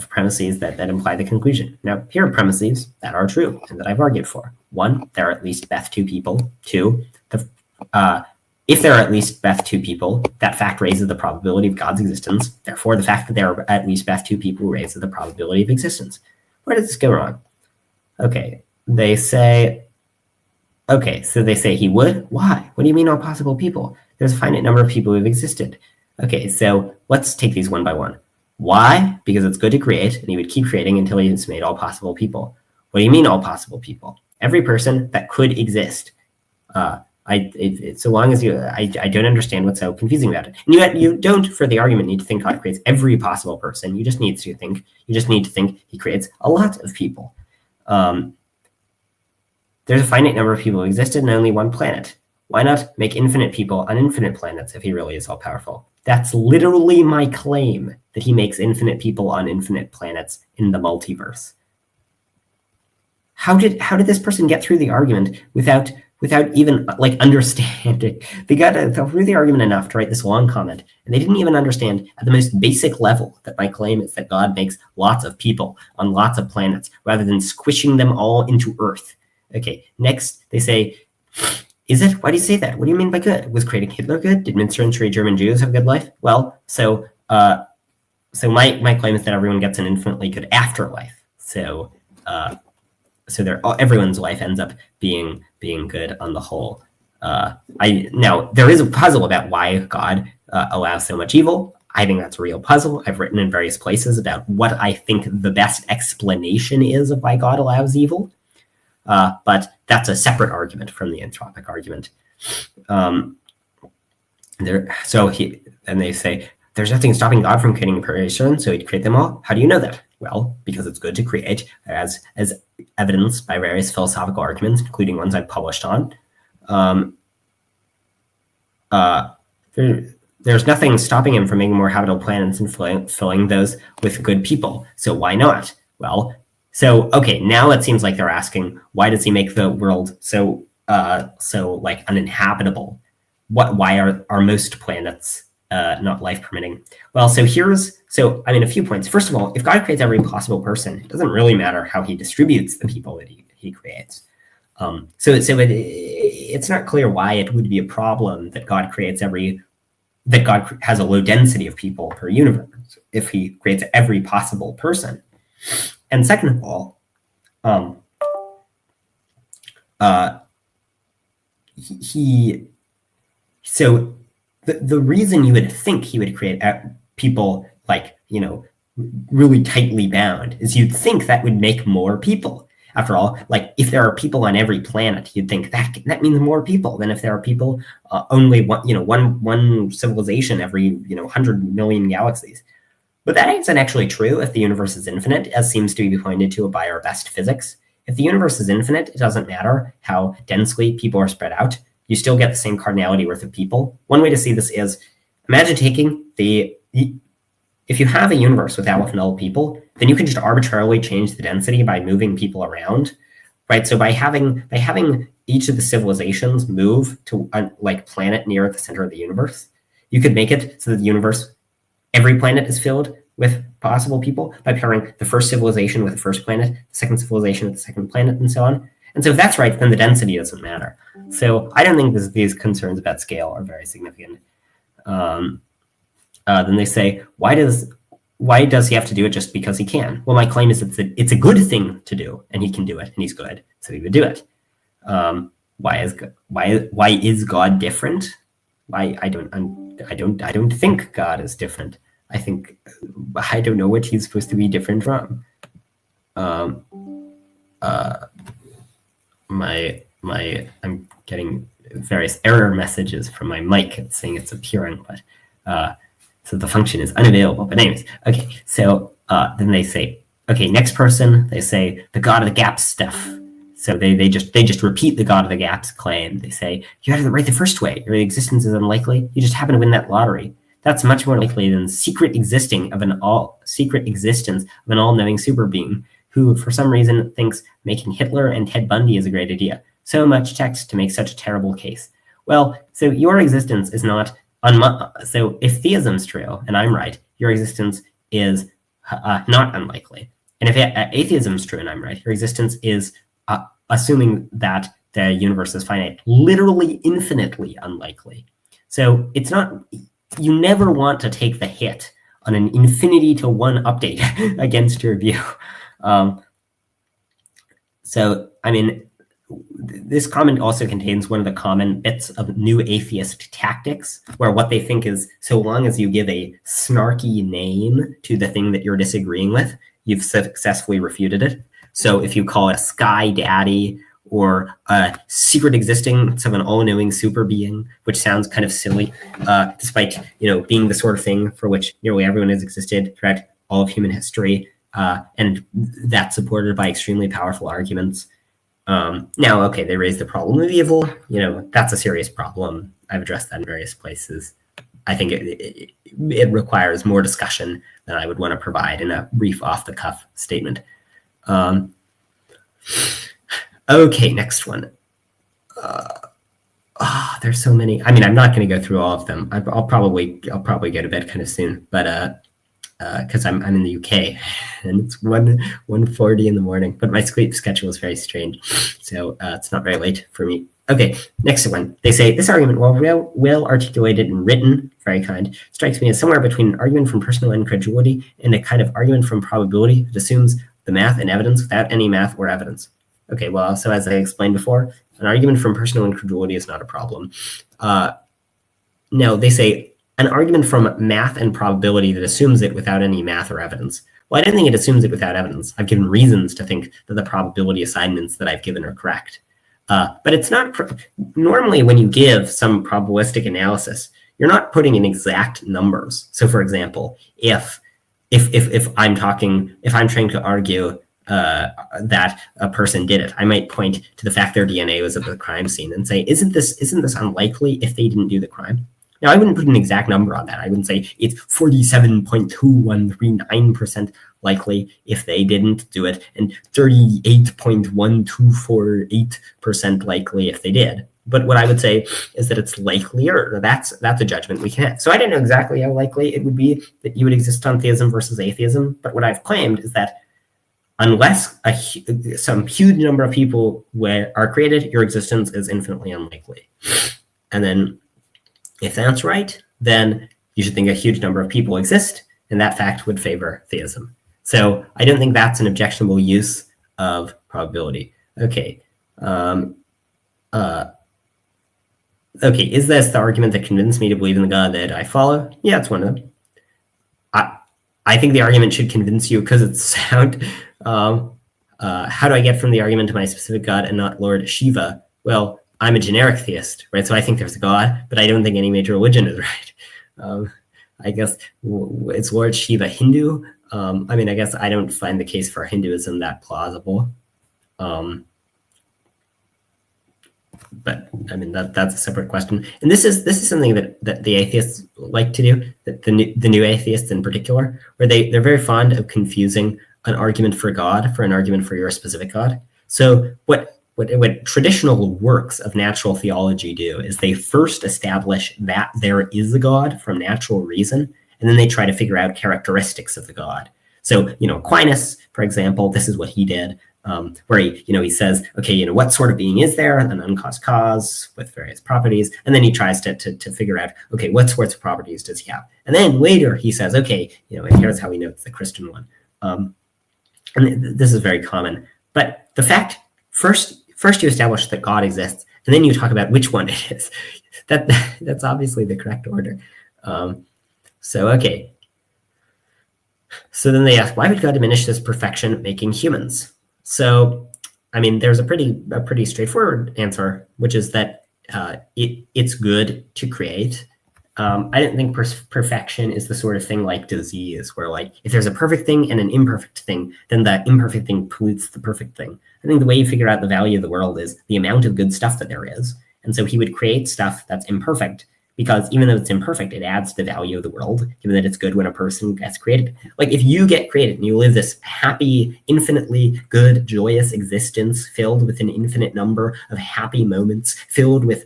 premises that imply the conclusion. Now, here are premises that are true and that I've argued for. 1, there are at least Beth2 people. 2, if there are at least Beth2 people, that fact raises the probability of God's existence. Therefore, the fact that there are at least Beth2 people raises the probability of existence. Where does this go wrong? Okay, they say, he would? Why? What do you mean all possible people? There's a finite number of people who have existed. Okay, so let's take these one by one. Why? Because it's good to create, and he would keep creating until he's made all possible people. What do you mean all possible people? Every person that could exist. So long as I don't understand what's so confusing about it. And yet you don't, for the argument, need to think God creates every possible person. You just need to think he creates a lot of people. There's a finite number of people who existed and only one planet. Why not make infinite people on infinite planets if he really is all powerful? That's literally my claim, that he makes infinite people on infinite planets in the multiverse. How did this person get through the argument without even like understanding? They got through the argument enough to write this long comment, and they didn't even understand at the most basic level that my claim is that God makes lots of people on lots of planets rather than squishing them all into Earth. Okay, next they say, is it? Why do you say that? What do you mean by good? Was creating Hitler good? Did mid-century German Jews have a good life? Well, so my claim is that everyone gets an infinitely good afterlife. So everyone's life ends up being good on the whole. Now there is a puzzle about why God allows so much evil. I think that's a real puzzle. I've written in various places about what I think the best explanation is of why God allows evil. But that's a separate argument from the anthropic argument. And they say, there's nothing stopping God from creating a creation, so he'd create them all. How do you know that? Well, because it's good to create, as evidenced by various philosophical arguments, including ones I've published on. There's nothing stopping him from making more habitable planets and filling those with good people. So why not? Well, okay, now it seems like they're asking, why does he make the world so like uninhabitable? Why are most planets not life permitting? Well, a few points. First of all, if God creates every possible person, it doesn't really matter how he distributes the people that he creates. It's not clear why it would be a problem that God has a low density of people per universe if he creates every possible person. And second of all, the reason you would think he would create people like, really tightly bound is you'd think that would make more people. After all, like if there are people on every planet, you'd think that means more people than if there are people only one civilization every 100 million galaxies. But that isn't actually true if the universe is infinite, as seems to be pointed to by our best physics. If the universe is infinite, it doesn't matter how densely people are spread out. You still get the same cardinality worth of people. One way to see this is, imagine taking if you have a universe with null people, then you can just arbitrarily change the density by moving people around, right? So by having each of the civilizations move to a planet near the center of the universe, you could make it so that the universe, every planet is filled with possible people by pairing the first civilization with the first planet, the second civilization with the second planet, and so on. And so if that's right, then the density doesn't matter. So I don't think these concerns about scale are very significant. Then they say, why does why does he have to do it just because he can? Well, my claim is it's a good thing to do, and he can do it, and he's good, so he would do it. Why is God different? I don't think God is different. I don't know what he's supposed to be different from. I'm getting various error messages from my mic. It's saying it's appearing, but so the function is unavailable. But anyways, okay. So then they say, okay, next person, they say the God of the gaps stuff. So they just repeat the God of the gaps claim. They say you had it right the first way. Your existence is unlikely. You just happen to win that lottery. That's much more likely than secret existence of an all-knowing super being who, for some reason, thinks making Hitler and Ted Bundy is a great idea. So much text to make such a terrible case. Well, so your existence is not so if theism's true and I'm right, your existence is not unlikely. And if atheism's true and I'm right, your existence is assuming that the universe is finite, literally infinitely unlikely. So it's not, you never want to take the hit on an infinity to one update against your view. So, I mean, this comment also contains one of the common bits of new atheist tactics, where what they think is so long as you give a snarky name to the thing that you're disagreeing with, you've successfully refuted it. So if you call it a sky daddy or a secret existence of an all-knowing super being, which sounds kind of silly, despite being the sort of thing for which nearly everyone has existed throughout all of human history, and that's supported by extremely powerful arguments. Now, okay, they raise the problem of evil. That's a serious problem. I've addressed that in various places. I think it requires more discussion than I would want to provide in a brief off-the-cuff statement. Okay, next one. There's so many. I mean, I'm not going to go through all of them. I'll probably go to bed kind of soon, but because I'm in the UK and it's 1:40 in the morning. But my sleep schedule is very strange, so it's not very late for me. Okay, next one. They say this argument, while well articulated and written, very kind, strikes me as somewhere between an argument from personal incredulity and a kind of argument from probability that assumes the math and evidence without any math or evidence. Okay, well, so as I explained before, an argument from personal incredulity is not a problem. Now, they say an argument from math and probability that assumes it without any math or evidence. Well, I don't think it assumes it without evidence. I've given reasons to think that the probability assignments that I've given are correct. But it's not, normally when you give some probabilistic analysis, you're not putting in exact numbers. So for example, if I'm trying to argue that a person did it, I might point to the fact their DNA was at the crime scene and say, isn't this unlikely if they didn't do the crime? Now, I wouldn't put an exact number on that. I wouldn't say it's 47.2139% likely if they didn't do it and 38.1248% likely if they did. But what I would say is that it's likelier. That's a judgment we can have. So I don't know exactly how likely it would be that you would exist on theism versus atheism. But what I've claimed is that unless some huge number of people are created, your existence is infinitely unlikely. And then if that's right, then you should think a huge number of people exist, and that fact would favor theism. So I don't think that's an objectionable use of probability. Okay. Okay, is this the argument that convinced me to believe in the God that I follow? Yeah, it's one of them. I think the argument should convince you because it's sound. How do I get from the argument to my specific God and not Lord Shiva? Well, I'm a generic theist, right? So I think there's a God, but I don't think any major religion is right. I guess it's Lord Shiva Hindu. I mean, I guess I don't find the case for Hinduism that plausible. But I mean, that's a separate question. And this is something that the atheists like to do, that the new atheists in particular, where they're very fond of confusing an argument for God for an argument for your specific God. So what traditional works of natural theology do is they first establish that there is a God from natural reason, and then they try to figure out characteristics of the God. So, Aquinas, for example, this is what he did. where he says, okay, what sort of being is there? An uncaused cause with various properties, and then he tries to figure out, okay, what sorts of properties does he have? And then later he says, okay, and here's how we know it's the Christian one. And this is very common. But the fact, first you establish that God exists, and then you talk about which one it is. That's obviously the correct order. Okay. So then they ask, why would God diminish his perfection making humans? So, there's a pretty straightforward answer, which is that it's good to create. I don't think perfection is the sort of thing like disease, where if there's a perfect thing and an imperfect thing, then the imperfect thing pollutes the perfect thing. I think the way you figure out the value of the world is the amount of good stuff that there is. And so he would create stuff that's imperfect, because even though it's imperfect, it adds to the value of the world, given that it's good when a person gets created. If you get created and you live this happy, infinitely good, joyous existence filled with an infinite number of happy moments, filled with,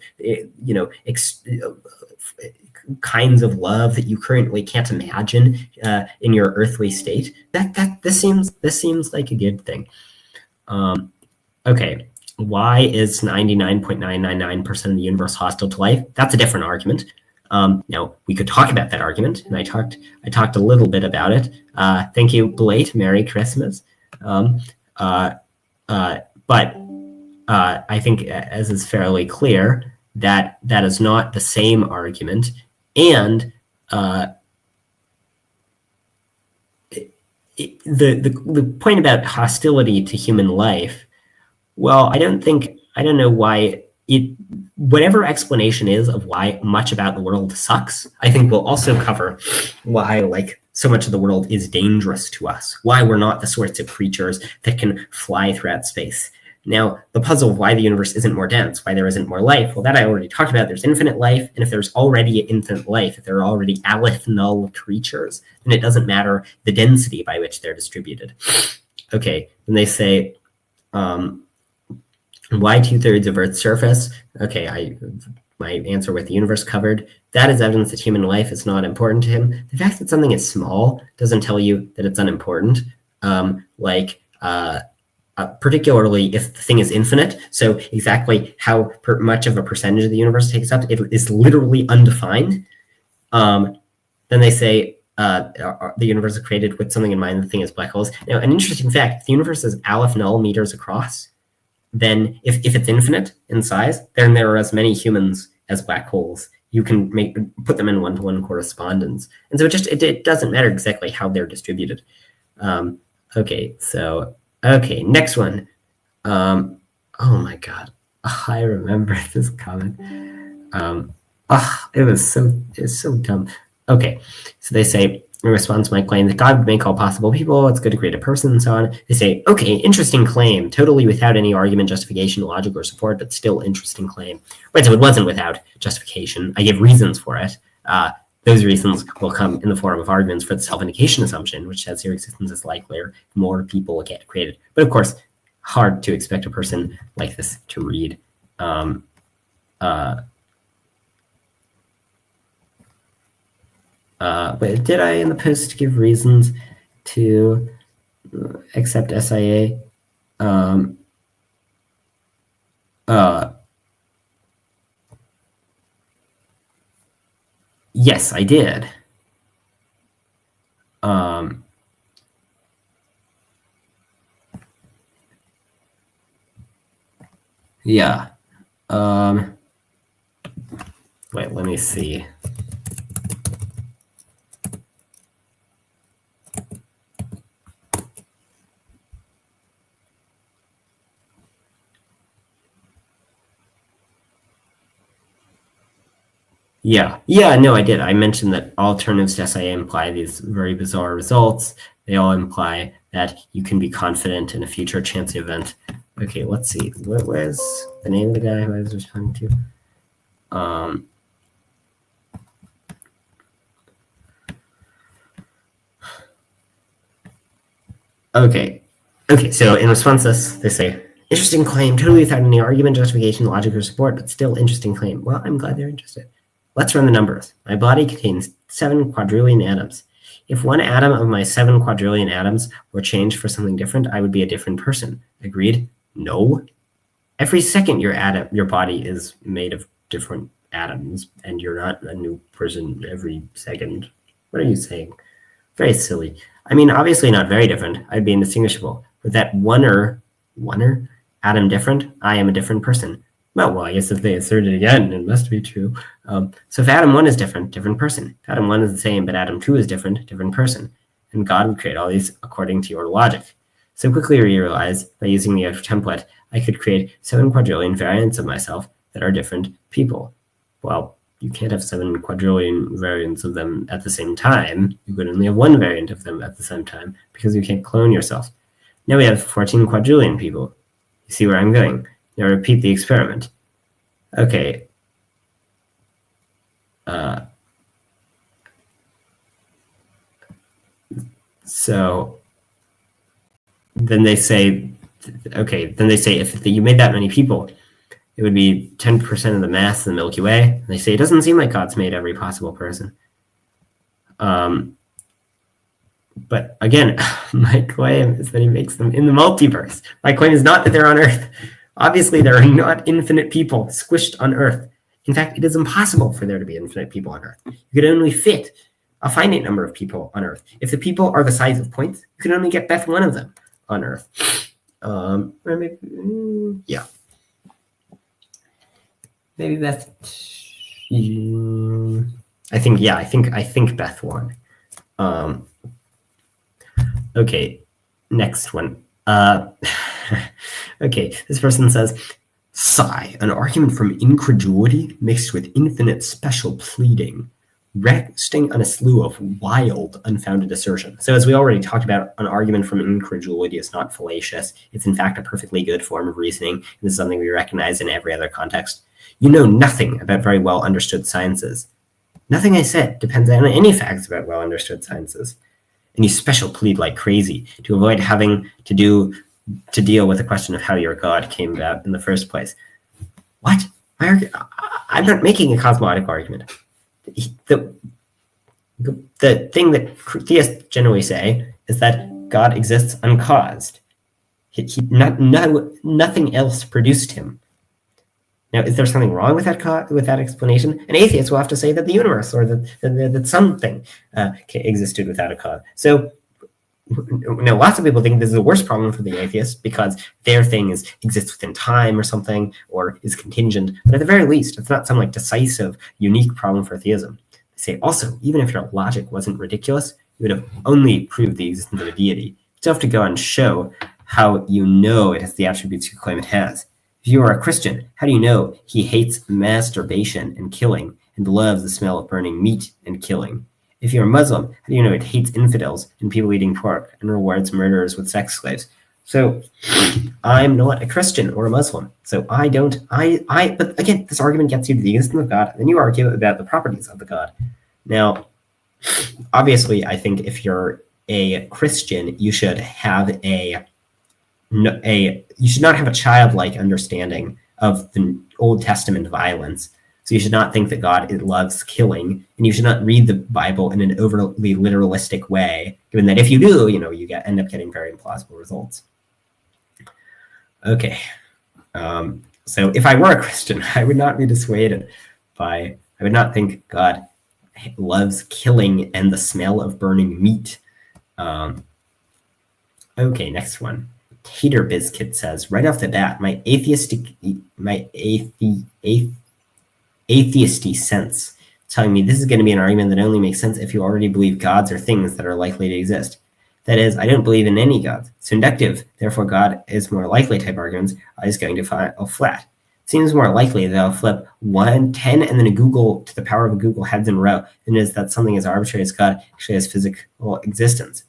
kinds of love that you currently can't imagine in your earthly state, this seems like a good thing. Okay. Why is 99.999% of the universe hostile to life? That's a different argument. Now we could talk about that argument, and I talked a little bit about it. Thank you, Blake. Merry Christmas. But I think, as is fairly clear, that is not the same argument, and the point about hostility to human life. Well, I don't know why whatever explanation is of why much about the world sucks, I think will also cover why so much of the world is dangerous to us, why we're not the sorts of creatures that can fly throughout space. Now, the puzzle of why the universe isn't more dense, why there isn't more life, well, that I already talked about. There's infinite life, and if there's already infinite life, if there are already aleph null creatures, then it doesn't matter the density by which they're distributed. Okay, and they say, why 2/3 of Earth's surface? Okay, my answer with the universe covered. That is evidence that human life is not important to him. The fact that something is small doesn't tell you that it's unimportant. Particularly if the thing is infinite. So exactly how much of a percentage of the universe takes up, it is literally undefined. Then they say the universe is created with something in mind. The thing is black holes. Now, an interesting fact: if the universe is aleph null meters across, then if it's infinite in size, then there are as many humans as black holes. You can put them in one-to-one correspondence, and so it doesn't matter exactly how they're distributed. Okay, next one. Oh my God, I remember this comment. It was so dumb. Okay, so they say, in response to my claim that God would make all possible people, it's good to create a person, and so on. They say, okay, interesting claim, totally without any argument, justification, logic, or support, but still interesting claim. Right, so it wasn't without justification. I give reasons for it. Those reasons will come in the form of arguments for the self-indication assumption, which says your existence is likelier if more people get created. But of course, hard to expect a person like this to read. But did I in the post give reasons to accept SIA? Yes, I did. Yeah. Wait, let me see. Yeah, no, I did. I mentioned that alternatives to SIA imply these very bizarre results. They all imply that you can be confident in a future chance event. Okay, let's see. Where's the name of the guy who I was responding to? Okay, so in response to this, they say, interesting claim, totally without any argument, justification, logic, or support, but still interesting claim. Well, I'm glad they're interested. Let's run the numbers. My body contains 7 quadrillion atoms. If one atom of my 7 quadrillion atoms were changed for something different, I would be a different person. Agreed? No. Every second your body is made of different atoms, and you're not a new person every second. What are you saying? Very silly. I mean, obviously not very different. I'd be indistinguishable. With that oneer atom different, I am a different person. Well, I guess if they assert it again, it must be true. So if atom 1 is different person. If atom 1 is the same, but atom 2 is different person. And God would create all these according to your logic. So quickly we realize, by using the outer template, I could create 7 quadrillion variants of myself that are different people. Well, you can't have 7 quadrillion variants of them at the same time. You could only have 1 variant of them at the same time, because you can't clone yourself. Now we have 14 quadrillion people. You see where I'm going? Now repeat the experiment. Okay. So then they say, if you made that many people, it would be 10% of the mass of the Milky Way. And they say it doesn't seem like God's made every possible person. But again, my claim is that he makes them in the multiverse. My claim is not that they're on Earth. Obviously, there are not infinite people squished on Earth. In fact, it is impossible for there to be infinite people on Earth. You could only fit a finite number of people on Earth. If the people are the size of points, you can only get Beth one of them on Earth. Yeah. Maybe Beth. I think Beth won. Okay, next one. Okay, this person says, sigh, an argument from incredulity mixed with infinite special pleading, resting on a slew of wild, unfounded assertions. So as we already talked about, an argument from incredulity is not fallacious. It's in fact a perfectly good form of reasoning. This is something we recognize in every other context. You know nothing about very well understood sciences. Nothing I said depends on any facts about well understood sciences. And you special plead like crazy to avoid having to deal with the question of how your God came about in the first place. What? I'm not making a cosmological argument. The thing that theists generally say is that God exists uncaused. Nothing else produced him. Now, is there something wrong with that explanation? An atheist will have to say that the universe or that something existed without a cause. So, lots of people think this is the worst problem for the atheist because their thing exists within time or something, or is contingent. But at the very least, it's not some decisive, unique problem for theism. They say also, even if your logic wasn't ridiculous, you would have only proved the existence of a deity. You still have to go and show how you know it has the attributes you claim it has. If you are a Christian, how do you know he hates masturbation and killing and loves the smell of burning meat and killing? If you're a Muslim, how do you know it hates infidels and people eating pork and rewards murderers with sex slaves? So I'm not a Christian or a Muslim. So but again, this argument gets you to the existence of God, and then you argue about the properties of the God. Now, obviously, I think if you're a Christian, you should have you should not have a childlike understanding of the Old Testament violence. So you should not think that God loves killing, and you should not read the Bible in an overly literalistic way, given that if you do, you end up getting very implausible results. Okay. So if I were a Christian, I would not be dissuaded I would not think God loves killing and the smell of burning meat. Okay, next one. Tater Biscuit says, right off the bat, my atheisty sense telling me this is going to be an argument that only makes sense if you already believe gods are things that are likely to exist. That is, I don't believe in any gods. So inductive, therefore God is more likely type arguments are just going to fall flat. It seems more likely that I'll flip 1, 10, and then a Google to the power of a Google heads in a row than it is that something as arbitrary as God actually has physical existence.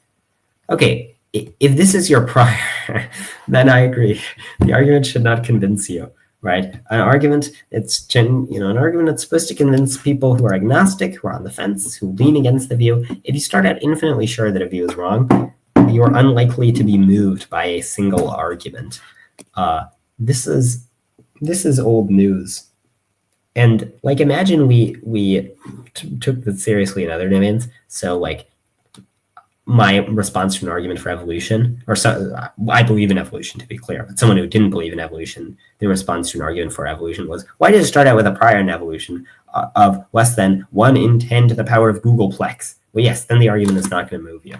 Okay. If this is your prior, then I agree. The argument should not convince you, right? An argument, an argument that's supposed to convince people who are agnostic, who are on the fence, who lean against the view. If you start out infinitely sure that a view is wrong, you are unlikely to be moved by a single argument. This is old news. And imagine we took this seriously in other domains. So my response to an argument for evolution, or so, I believe in evolution, to be clear, but someone who didn't believe in evolution, their response to an argument for evolution was, why did it start out with a prior in evolution of less than 1 in 10 to the power of Googleplex? Well, yes, then the argument is not going to move you.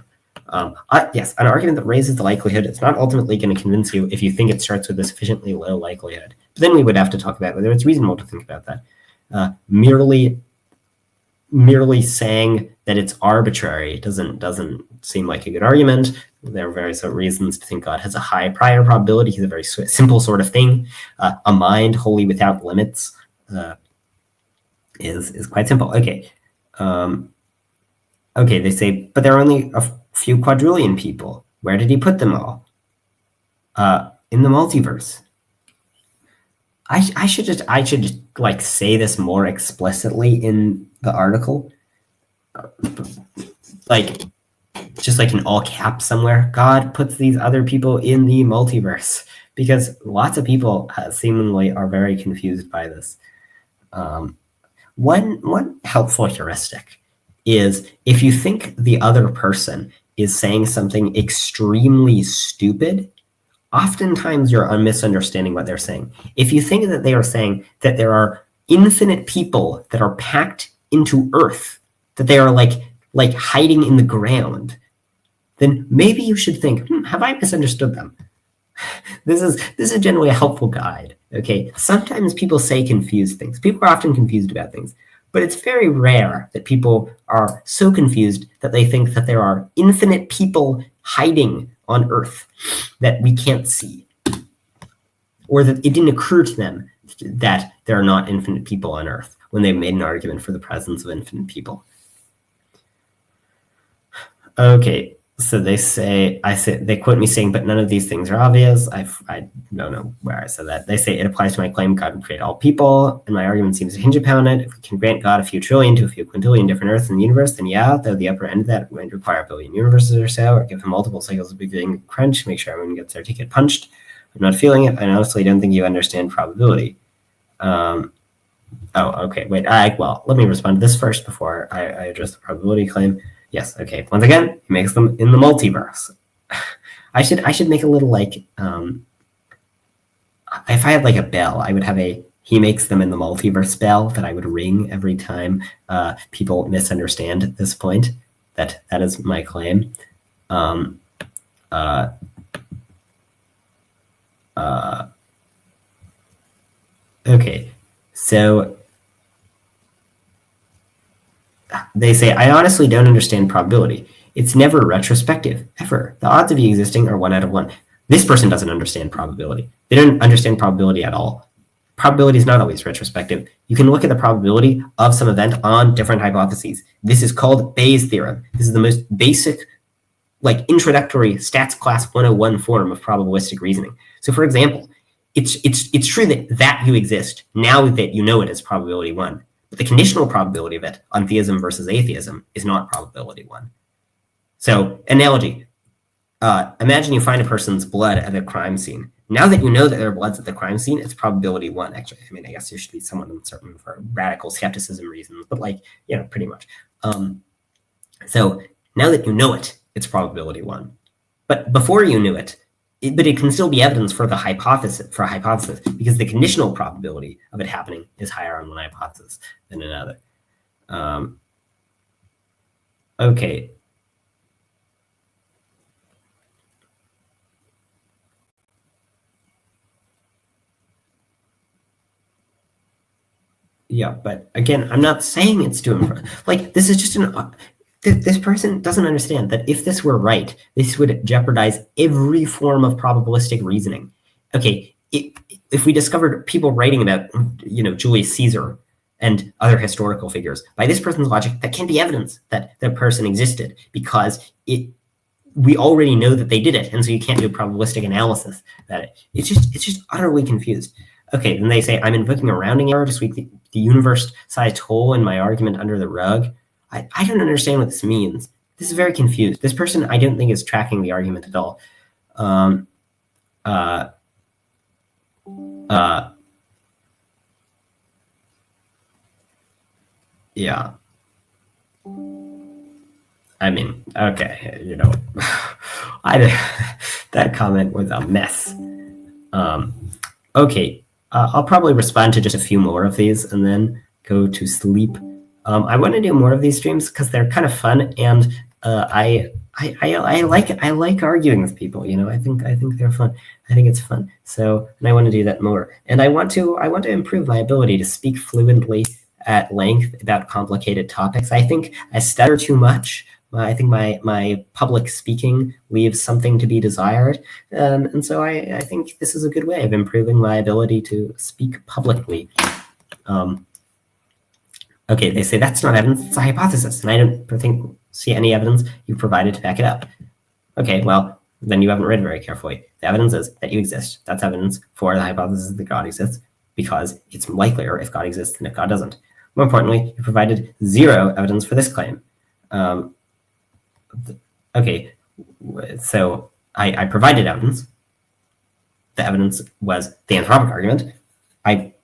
Yes, an argument that raises the likelihood is not ultimately going to convince you if you think it starts with a sufficiently low likelihood. But then we would have to talk about whether it's reasonable to think about that. Merely saying that it's arbitrary doesn't seem like a good argument. There are various reasons to think God has a high prior probability. He's a very simple sort of thing. A mind wholly without limits is quite simple. Okay. Okay, they say, but there are only a few quadrillion people. Where did he put them all? In the multiverse. I should just like say this more explicitly in the article, like just like in all caps somewhere. God puts these other people in the multiverse, because lots of people seemingly are very confused by this. One helpful heuristic is if you think the other person is saying something extremely stupid, oftentimes you're misunderstanding what they're saying. If you think that they are saying that there are infinite people that are packed into Earth, that they are like hiding in the ground, then maybe you should think, have I misunderstood them? This is generally a helpful guide. Okay, sometimes people say confused things. People are often confused about things, but it's very rare that people are so confused that they think that there are infinite people hiding on Earth that we can't see, or that it didn't occur to them that there are not infinite people on Earth when they made an argument for the presence of infinite people. Okay, so they quote me saying, but none of these things are obvious. I don't know where I said that. They say it applies to my claim God would create all people, and my argument seems to hinge upon it. If we can grant God a few trillion to a few quintillion different Earths in the universe, then yeah, though the upper end of that would require a billion universes or so, or give him multiple cycles of Big Bang crunch, make sure everyone gets their ticket punched. I'm not feeling it. I honestly don't think you understand probability. Oh, okay, wait. Well, let me respond to this first before I address the probability claim. Yes, okay. Once again, he makes them in the multiverse. I should make a little like, if I had like a bell, I would have a he makes them in the multiverse bell that I would ring every time people misunderstand at this point. That is my claim. Okay, so they say, I honestly don't understand probability. It's never retrospective, ever. The odds of you existing are 1 out of 1. This person doesn't understand probability. They don't understand probability at all. Probability is not always retrospective. You can look at the probability of some event on different hypotheses. This is called Bayes' theorem. This is the most basic, like introductory stats class 101 form of probabilistic reasoning. So for example, it's true that you exist now that you know it is probability 1. But the conditional probability of it on theism versus atheism is not probability 1. So, analogy. Imagine you find a person's blood at a crime scene. Now that you know that their blood's at the crime scene, it's probability 1. Actually, I mean, I guess there should be someone uncertain for radical skepticism reasons, but pretty much. So now that you know it, it's probability 1. But before you knew it, but it can still be evidence for the hypothesis, because the conditional probability of it happening is higher on one hypothesis than another. Okay. Yeah, but again, I'm not saying it's too impressive. Like, this is just this person doesn't understand that if this were right, this would jeopardize every form of probabilistic reasoning. Okay, if we discovered people writing about, Julius Caesar and other historical figures, by this person's logic, that can't be evidence that that person existed, because we already know that they did it, and so you can't do probabilistic analysis. It's just utterly confused. Okay, then they say, I'm invoking a rounding error to sweep the universe-sized hole in my argument under the rug. I don't understand what this means. This is very confused. This person, I don't think, is tracking the argument at all. Yeah. I mean, okay, that comment was a mess. Okay, I'll probably respond to just a few more of these and then go to sleep. I want to do more of these streams because they're kind of fun, and I like arguing with people. I think they're fun. I think it's fun. So, and I want to do that more. And I want to improve my ability to speak fluently at length about complicated topics. I think I stutter too much. I think my public speaking leaves something to be desired. And so I think this is a good way of improving my ability to speak publicly. Okay, they say that's not evidence, it's a hypothesis, and I don't see any evidence you've provided to back it up. Okay, well, then you haven't read very carefully. The evidence is that you exist. That's evidence for the hypothesis that God exists, because it's likelier if God exists than if God doesn't. More importantly, you provided zero evidence for this claim. Okay, so I provided evidence. The evidence was the anthropic argument. I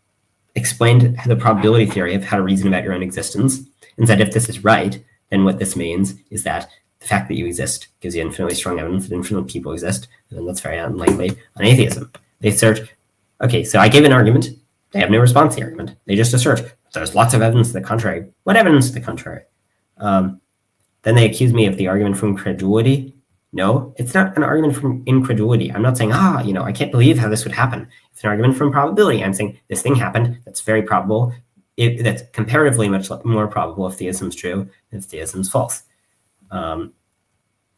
explained the probability theory of how to reason about your own existence, and said if this is right, then what this means is that the fact that you exist gives you infinitely strong evidence that infinite people exist, and that's very unlikely on atheism. They assert, okay, so I gave an argument. They have no response to the argument. They just assert, there's lots of evidence to the contrary. What evidence to the contrary? Then they accuse me of the argument from credulity. No, it's not an argument from incredulity. I'm not saying, I can't believe how this would happen. It's an argument from probability. I'm saying this thing happened. That's very probable. That's comparatively much more probable if theism's true than if theism's false. Then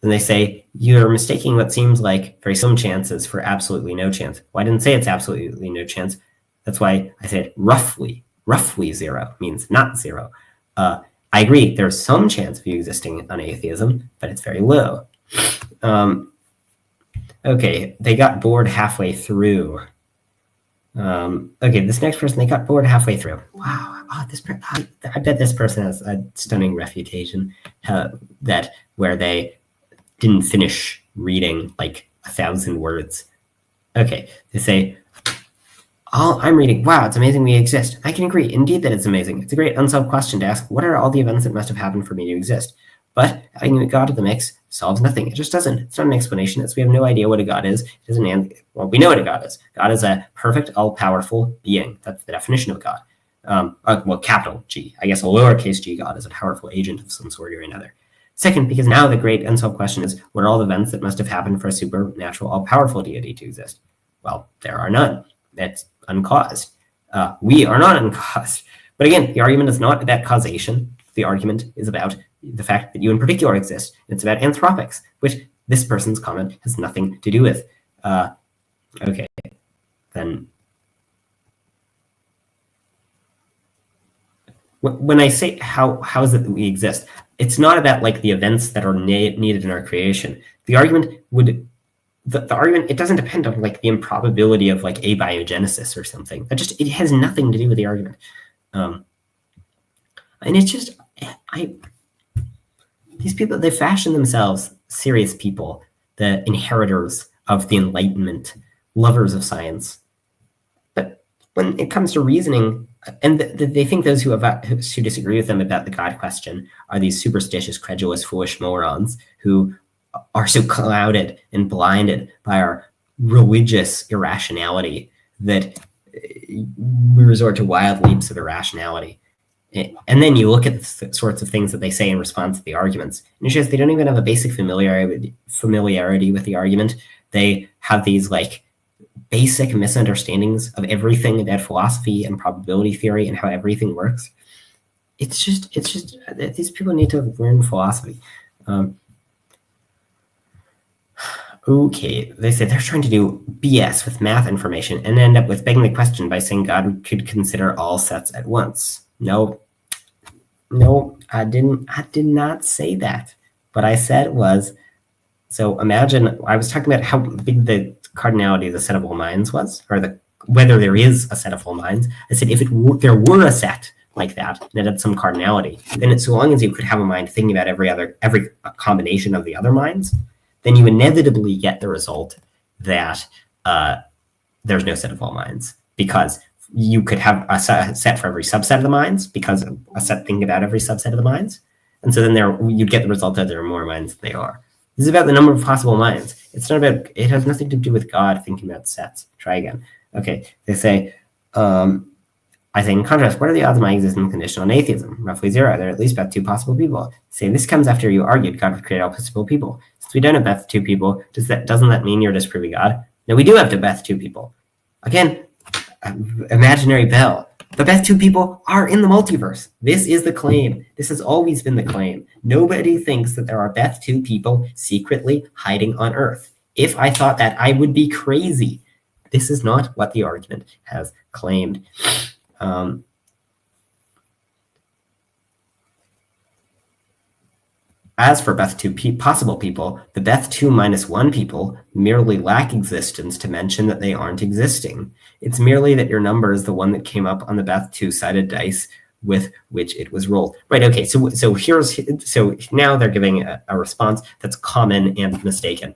they say, you're mistaking what seems like very some chances for absolutely no chance. Well, I didn't say it's absolutely no chance. That's why I said roughly zero means not zero. I agree, there's some chance of you existing on atheism, but it's very low. Okay, they got bored halfway through. Okay, this next person, they got bored halfway through. Wow, I bet this person has a stunning refutation where they didn't finish reading like 1,000 words. Okay, they say, I'm reading, wow, it's amazing we exist. I can agree, indeed, that it's amazing. It's a great unsolved question to ask, what are all the events that must have happened for me to exist? But adding God to the mix solves nothing. It just doesn't. It's not an explanation. We have no idea what a God is. It doesn't. Well, we know what a God is. God is a perfect, all-powerful being. That's the definition of God. Well, capital G. I guess a lowercase g God is a powerful agent of some sort or another. Second, because now the great unsolved question is, what are all the events that must have happened for a supernatural, all-powerful deity to exist? Well, there are none. That's uncaused. We are not uncaused. But again, the argument is not about causation. The argument is about the fact that you in particular exist. It's about anthropics, which this person's comment has nothing to do with. Okay, then when I say how is it that we exist, it's not about like the events that are needed in our creation. The argument would, the argument, it doesn't depend on like the improbability of like abiogenesis or something. It has nothing to do with the argument. And it's just, these people, they fashion themselves serious people, the inheritors of the Enlightenment, lovers of science. But when it comes to reasoning, and they think those who disagree with them about the God question are these superstitious, credulous, foolish morons who are so clouded and blinded by our religious irrationality that we resort to wild leaps of irrationality. And then you look at the sorts of things that they say in response to the arguments, and it's just they don't even have a basic familiarity with the argument. They have these like basic misunderstandings of everything about philosophy and probability theory and how everything works. It's just these people need to learn philosophy. Okay, they say they're trying to do BS with math information and end up with begging the question by saying God could consider all sets at once. No, I did not say that. What I said was, so imagine, I was talking about how big the cardinality of the set of all minds was, or whether there is a set of all minds. I said if there were a set like that, and it had some cardinality, then so long as you could have a mind thinking about every combination of the other minds, then you inevitably get the result that there's no set of all minds, because you could have a set for every subset of the minds, because a set thinking about every subset of the minds. And so then you'd get the result that there are more minds than there are. This is about the number of possible minds. It's not about, it has nothing to do with God thinking about sets. Try again. Okay, they say, I say, in contrast, what are the odds of my existence conditional on atheism? Roughly 0. There are at least about 2 possible people. Say, this comes after you argued God would create all possible people. Since we don't have both 2 people, doesn't that mean you're disproving God? No, we do have to both 2 people. Again, imaginary bell. The best 2 people are in the multiverse. This is the claim. This has always been the claim. Nobody thinks that there are best 2 people secretly hiding on Earth. If I thought that, I would be crazy. This is not what the argument has claimed. As for best 2 possible people, the best 2 minus 1 people merely lack existence to mention that they aren't existing. It's merely that your number is the one that came up on the best 2-sided dice with which it was rolled. Right, okay, so now they're giving a response that's common and mistaken.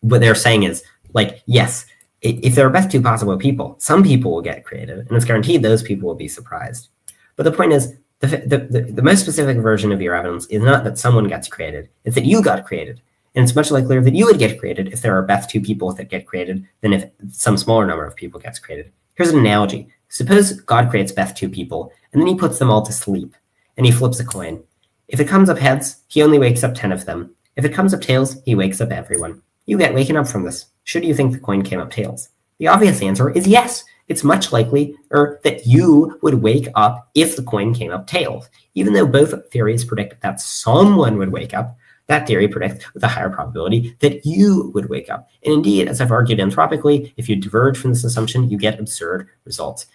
What they're saying is, like, yes, if there are best 2 possible people, some people will get created, and it's guaranteed those people will be surprised. But the point is, the most specific version of your evidence is not that someone gets created, it's that you got created. And it's much likelier that you would get created if there are best 2 people that get created than if some smaller number of people gets created. Here's an analogy. Suppose God creates best 2 people, and then he puts them all to sleep, and he flips a coin. If it comes up heads, he only wakes up 10 of them. If it comes up tails, he wakes up everyone. You get waken up from this. Should you think the coin came up tails? The obvious answer is yes. It's much likely that you would wake up if the coin came up tails. Even though both theories predict that someone would wake up, that theory predicts with a higher probability that you would wake up. And indeed, as I've argued anthropically, if you diverge from this assumption, you get absurd results.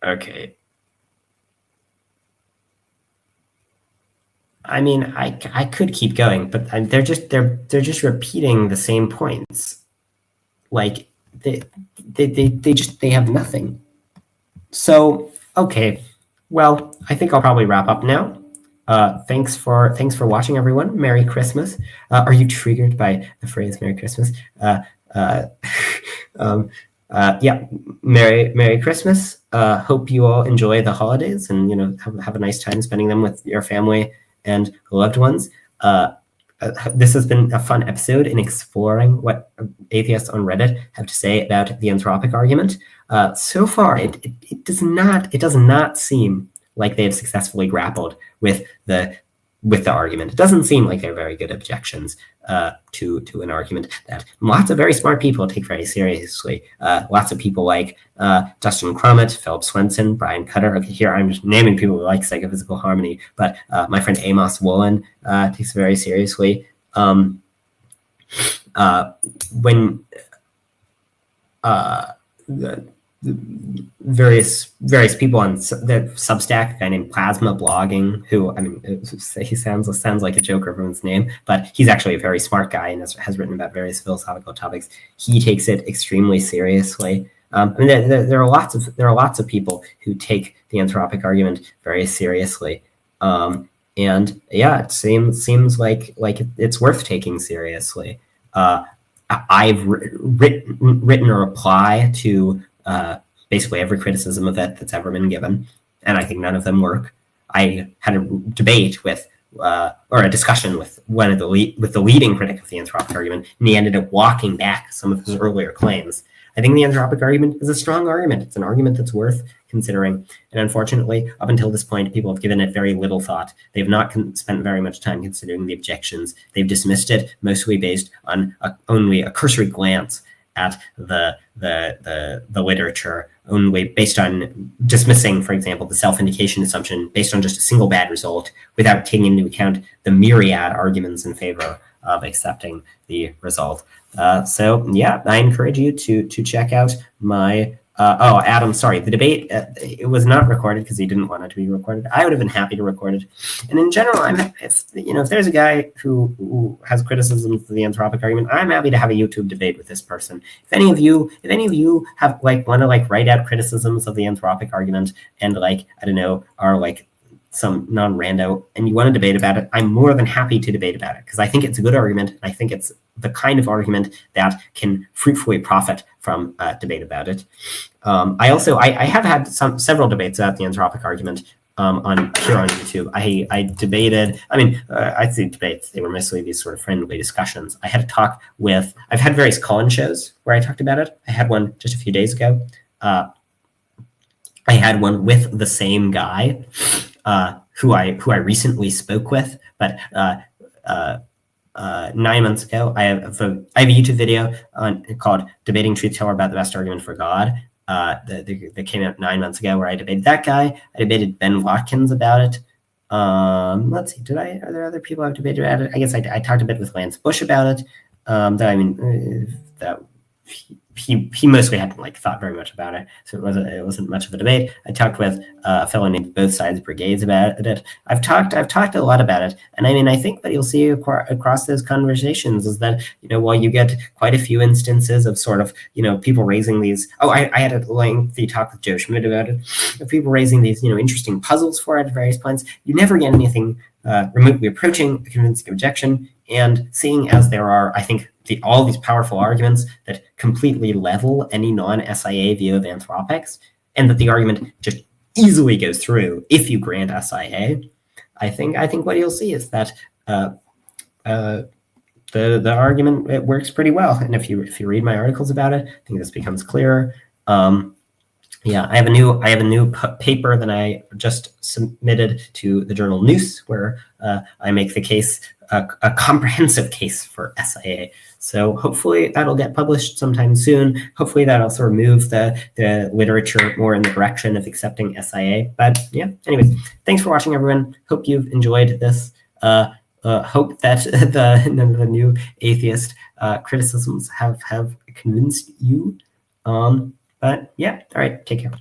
Okay. I mean, I could keep going, but they're just repeating the same points. Like they have nothing. So okay, well, I think I'll probably wrap up now. Thanks for watching, everyone. Merry Christmas. Are you triggered by the phrase Merry Christmas? Yeah, Merry Christmas. Hope you all enjoy the holidays and have a nice time spending them with your family and loved ones. This has been a fun episode in exploring what atheists on Reddit have to say about the Anthropic argument. So far, it does not seem like they've successfully grappled with the argument. It doesn't seem like they're very good objections to an argument that lots of very smart people take very seriously. Lots of people like Dustin Crummett, Philip Swenson, Brian Cutter. Okay, here I'm just naming people who like psychophysical harmony, but my friend Amos Woolen takes it very seriously. When the various people on the Substack, a guy named Plasma Blogging, who, I mean, he sounds like a joke, everyone's name, but he's actually a very smart guy and has written about various philosophical topics. He takes it extremely seriously. I mean, there are lots of people who take the Anthropic argument very seriously, and yeah, it seems like it's worth taking seriously. I've written a reply to basically every criticism of it that's ever been given, and I think none of them work. I had a debate with, or a discussion with the leading critic of the Anthropic argument, and he ended up walking back some of his earlier claims. I think the Anthropic argument is a strong argument. It's an argument that's worth considering. And unfortunately, up until this point, people have given it very little thought. They've not spent very much time considering the objections. They've dismissed it mostly based on only a cursory glance at the literature, only based on dismissing, for example, the self-indication assumption based on just a single bad result without taking into account the myriad arguments in favor of accepting the result. So yeah, I encourage you to check out my Adam, sorry, the debate, it was not recorded because he didn't want it to be recorded. I would have been happy to record it. And in general, if there's a guy who has criticisms of the Anthropic argument, I'm happy to have a YouTube debate with this person. If any of you have want to write out criticisms of the Anthropic argument and I don't know, are some non-rando and you want to debate about it, I'm more than happy to debate about it because I think it's a good argument. And I think it's the kind of argument that can fruitfully profit from debate about it. I have had several debates about the anthropic argument on YouTube. I debated, I'd say debates, they were mostly these sort of friendly discussions. I had a talk with, I've had various call-in shows where I talked about it. I had one just a few days ago. I had one with the same guy who I recently spoke with, but 9 months ago. I have a YouTube video called "Debating Truth Teller About the Best Argument for God." That came out 9 months ago, where I debated that guy. I debated Ben Watkins about it. Let's see, are there other people I've debated about it? I guess I talked a bit with Lance Bush about it. He mostly hadn't thought very much about it, so it wasn't much of a debate. I talked with a fellow named Both Sides Brigades about it. I've talked a lot about it, and I think that you'll see across those conversations is that while you get quite a few instances of sort of people raising these. I had a lengthy talk with Joe Schmidt about it. Of people raising these interesting puzzles for it at various points. You never get anything remotely approaching a convincing objection, and seeing as there are, I think, all these powerful arguments that completely level any non-SIA view of anthropics, and that the argument just easily goes through if you grant SIA. I think what you'll see is that the argument, it works pretty well. And if you read my articles about it, I think this becomes clearer. Yeah, I have a new paper that I just submitted to the journal Noose, where I make the case, a comprehensive case for SIA. So hopefully that'll get published sometime soon. Hopefully that'll sort of move the literature more in the direction of accepting SIA. But yeah, anyways, thanks for watching, everyone. Hope you've enjoyed this. Hope that the new atheist criticisms have convinced you. But yeah, all right, take care.